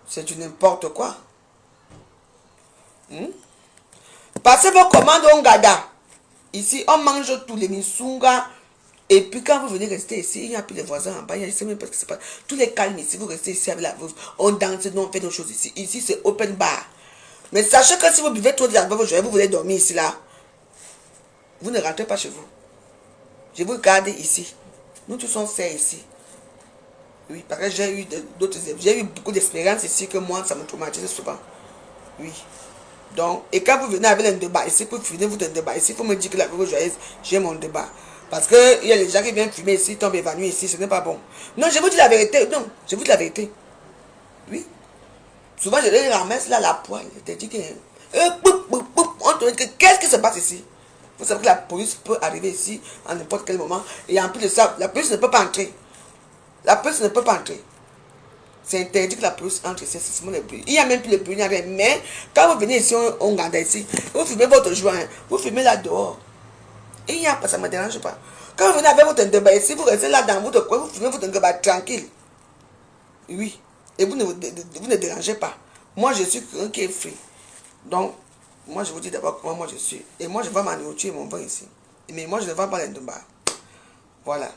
c'est du n'importe quoi. Passez vos commandes au Ngada. Ici, on mange tous les misunga. Et puis quand vous venez rester ici, il n'y a plus les voisins en bas. Je ne sais même pas ce qui se passe. Tous les calmes ici, vous restez ici avec la veuve. On danse, nous on fait nos choses ici. Ici, c'est open bar. Mais sachez que si vous buvez trop d'alcool, vous voulez dormir ici, là. Vous ne rentrez pas chez vous. Je vous garde ici. Nous tous sommes faits ici. Oui, parce que j'ai eu beaucoup d'expérience ici que moi, ça me traumatise souvent. Oui. Donc, et quand vous venez avec un débat ici, pour finir votre débat ici, il faut me dire que la veuve joyeuse, j'ai mon débat. Parce que il y a les gens qui viennent fumer ici, tombent évanouis ici, ce n'est pas bon. Non, je vous dis la vérité. Non, je vous dis la vérité. Oui. Souvent, je les ramasse là, la poêle. Je te dis que... Qu'est-ce qui se passe ici? Vous savez que la police peut arriver ici à n'importe quel moment. Et en plus de ça, la police ne peut pas entrer. La police ne peut pas entrer. C'est interdit que la police entre ici. C'est seulement les bruits. Il n'y a même plus les bruits. Mais quand vous venez ici, on regarde ici, vous fumez votre joint, vous fumez là dehors. Il n'y a pas, ça ne me dérange pas. Quand vous venez avec votre débat ici, vous restez là dans votre coin, vous fumez votre débat tranquille. Oui. Et vous ne dérangez pas. Moi, je suis quelqu'un qui est free. Donc, moi, je vous dis d'abord comment moi je suis. Et moi, je vends ma nourriture et mon vin ici. Mais moi, je ne vends pas les débats. Voilà.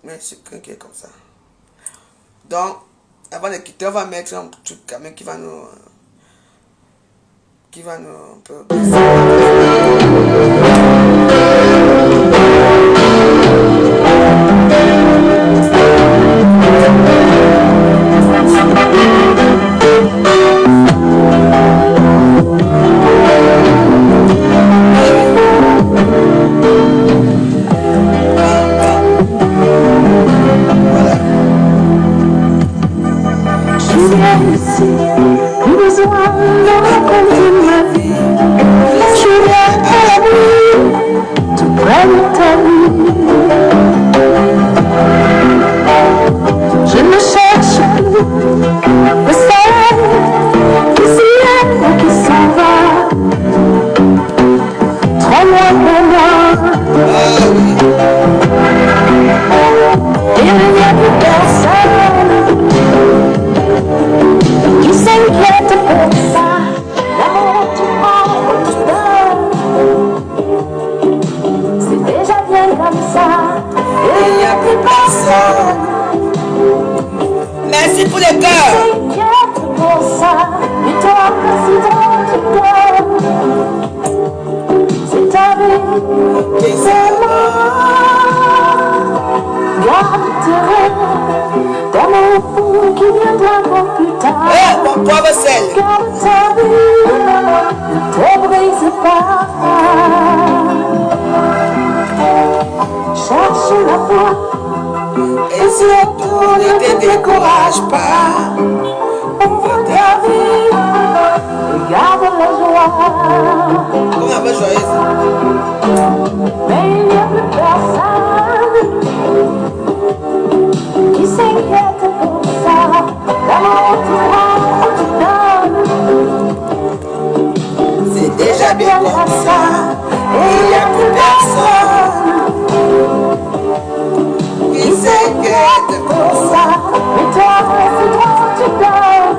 Mais je suis quelqu'un qui est comme ça. Donc, avant de quitter, on va mettre un truc quand même qui va nous un peu... Merci pour les cœurs. Garde Mon pauvre sel. Cherche la foi. Et surtout ne te décourage pas. Ouvre ta vie et garde la joie. Comment on va joyeuse? Mais il n'y a plus personne qui s'inquiète pour ça. L'amour tu prends, tu donnes. C'est déjà bien comme ça. Et il n'y a plus personne qui s'inquiète pour ça. Mais toi, c'est toi, tu donnes.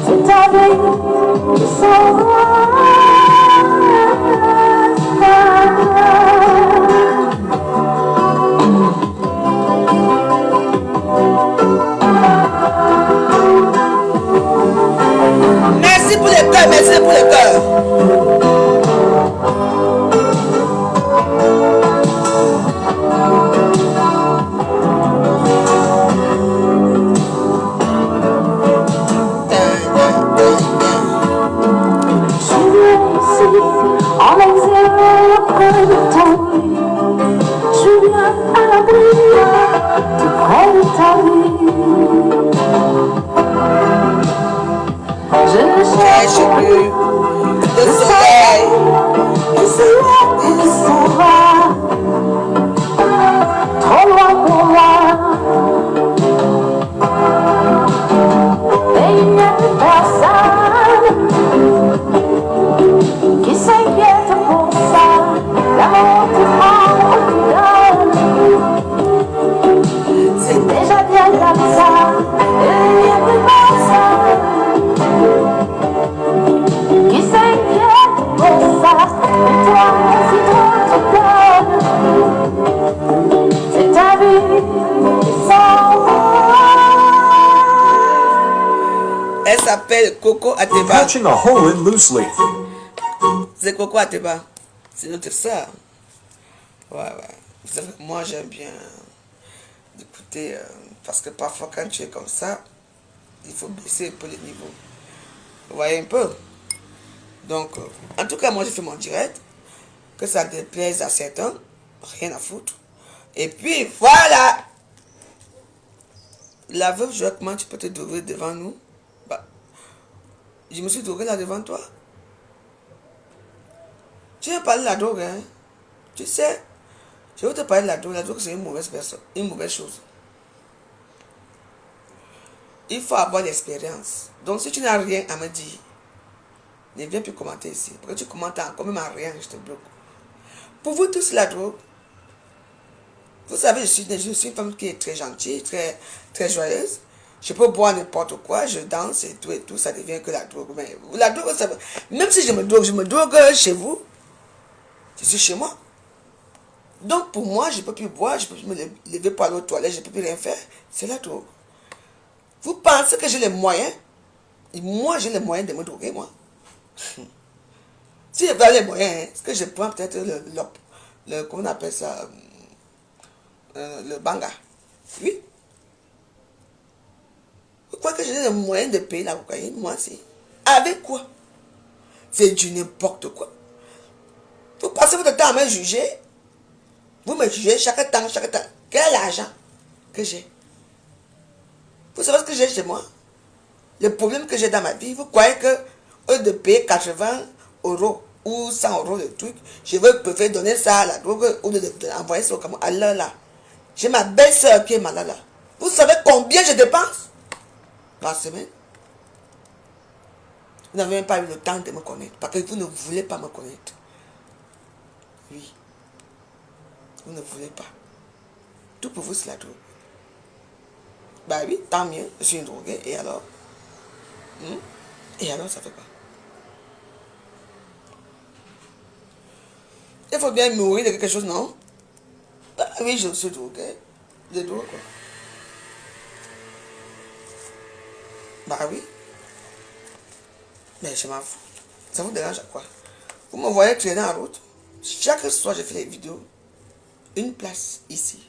C'est ta vie qui sauvera. Merci pour les cœurs, merci pour les cœurs. En exil auprès de ton lit, je viens à l'abri tout près de ta vie. Je ne cherche plus Le soleil. et c'est là qu'il s'en va, trop loin pour moi. Et il n'y a plus personne qui s'inquiète pour ça. L'amour tu prends, tu donnes. C'est déjà bien comme ça. Et il n'y a plus personne qui s'inquiète pour ça. Et toi, si toi tu donnes, c'est ta vie qui s'en va. Elle s'appelle Coco Ateba. Catching a hole in loose leaf. C'est Coco Ateba. C'est notre soeur. Ouais. Vous savez que moi j'aime bien d'écouter parce que parfois quand tu es comme ça, il faut baisser un peu le niveau. Vous voyez un peu? Donc, en tout cas, moi j'ai fait mon direct. Que ça déplaise à certains, rien à foutre. Et puis voilà! La veuve Joël, comment tu peux te droguer devant nous? Bah, je me suis drogué là devant toi. Tu veux parler de la drogue, hein? Tu sais, je veux te parler de la drogue. La drogue, c'est une mauvaise personne, une mauvaise chose. Il faut avoir l'expérience. Donc, si tu n'as rien à me dire, ne viens plus commenter ici. Parce que tu commentes encore même à rien, je te bloque. Pour vous tous, la drogue, vous savez, je suis une femme qui est très gentille, très joyeuse. Je peux boire n'importe quoi, je danse et tout, ça devient que la drogue. Mais la drogue, ça, même si je me drogue chez vous. Je suis chez moi. Donc pour moi, je ne peux plus boire, je ne peux plus me lever pour aller aux toilettes, je ne peux plus rien faire. C'est la drogue. Vous pensez que j'ai les moyens? Et moi, j'ai les moyens de me droguer, moi. Si j'ai pas les moyens, est-ce que je prends peut-être comment on appelle ça? Le banga. Oui. Vous croyez que j'ai les moyens de payer la cocaïne? Moi, c'est. Avec quoi? C'est du n'importe quoi. Vous passez votre temps à me juger. Vous me jugez chaque temps. Quel argent que j'ai? Vous savez ce que j'ai chez moi? Le problème que j'ai dans ma vie, vous croyez que au lieu de payer 80 € ou 100 € le truc, je préfère donner ça à la drogue ou de l'envoyer ça au Cameroun. Alors là, j'ai ma belle-sœur qui est malade là. Vous savez combien je dépense par semaine? Vous n'avez même pas eu le temps de me connaître parce que vous ne voulez pas me connaître. Oui. Vous ne voulez pas. Tout pour vous, c'est la drogue. Bah oui, tant mieux. Je suis une droguée. Et alors? Et alors, ça fait quoi? Il faut bien mourir de quelque chose, non? Bah oui, je suis droguée. De drogue, quoi. Bah oui. Mais je m'en fous. Ça vous dérange à quoi? Vous me voyez traîner en route. Chaque soir, je fais des vidéos. Une place ici.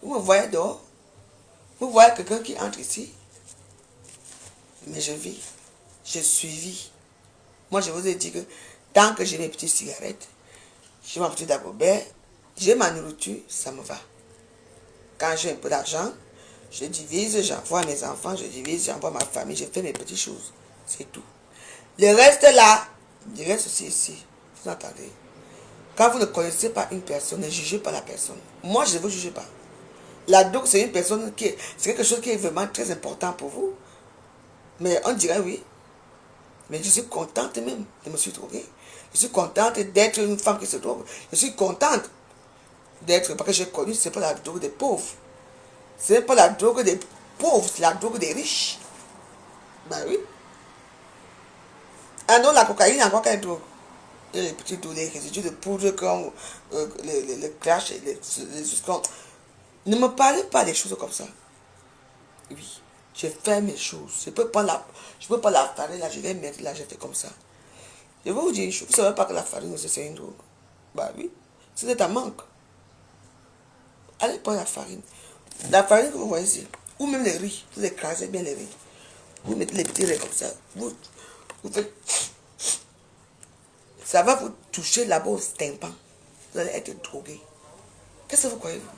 Vous me voyez dehors. Vous voyez quelqu'un qui entre ici, mais je vis, je suis. Moi, je vous ai dit que tant que j'ai mes petites cigarettes, j'ai ma petite dagobert, j'ai ma nourriture, ça me va. Quand j'ai un peu d'argent, je divise, j'envoie mes enfants, je divise, j'envoie ma famille, je fais mes petites choses. C'est tout. Le reste là, le reste c'est ici. Vous entendez? Quand vous ne connaissez pas une personne, ne jugez pas la personne. Moi, je ne vous juge pas. La drogue, c'est une personne qui c'est quelque chose qui est vraiment très important pour vous. Mais on dirait oui. Mais je suis contente même de me suis droguée. Je suis contente d'être une femme qui se drogue. Je suis contente d'être, parce que j'ai connu, c'est pas la drogue des pauvres. C'est pas la drogue des pauvres, c'est la drogue des riches. Ben oui. Ah non, la cocaïne, encore quelle drogue? Et les petits douleurs, les résidus de poudre, comme le crash, les ne me parlez pas des choses comme ça. Oui, je fais mes choses. Je peux pas la farine, là, je vais mettre là, je fais comme ça. Je vais vous dire une chose, vous ne savez pas que la farine aussi c'est une drogue. Bah oui, c'est un manque. Allez prendre la farine. La farine que vous voyez ici, ou même les riz, vous écrasez bien les riz. Vous mettez les petits riz comme ça. Vous faites. Ça va vous toucher là-bas au tympan. Vous allez être drogué. Qu'est-ce que vous croyez, vous?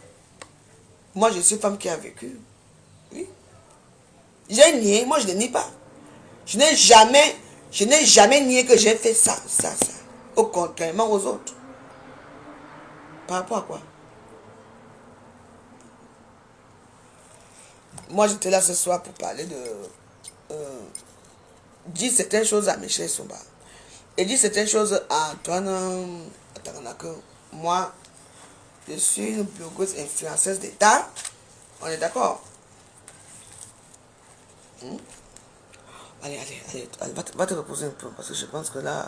Moi, je suis une femme qui a vécu. Oui. J'ai nié, moi je ne nie pas. Je n'ai jamais nié que j'ai fait ça. Au contrairement aux autres. Par rapport à quoi? Moi, j'étais là ce soir pour parler de... dire certaines choses à Michel Somba. Et dire certaines choses à Antoine Taranaka. Moi, je suis une blogueuse influenceuse d'État. On est d'accord? Allez, va te reposer un peu, parce que je pense que là,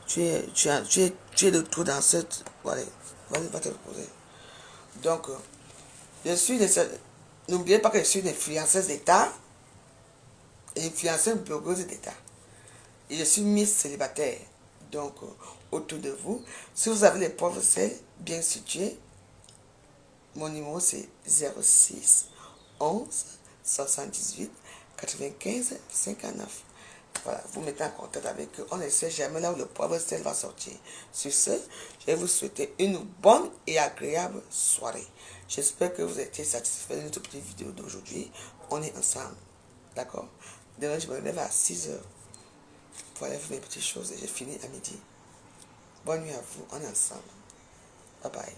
tu es de tout dans cette... Allez, va te reposer. Donc, je suis... N'oubliez pas que je suis une influenceuse d'État, influenceuse blogueuse d'État. Et je suis Miss célibataire. Donc, autour de vous, si vous avez les pauvres selles bien situées, mon numéro c'est 06 11 78 95 59. Voilà, vous mettez en contact avec eux. On ne sait jamais là où le poivre sel va sortir. Sur ce, je vais vous souhaiter une bonne et agréable soirée. J'espère que vous avez été satisfait de notre petite vidéo d'aujourd'hui. On est ensemble. D'accord? Demain, je me lève à 6 h pour aller faire mes petites choses et j'ai fini à midi. Bonne nuit à vous. On est ensemble. Bye bye.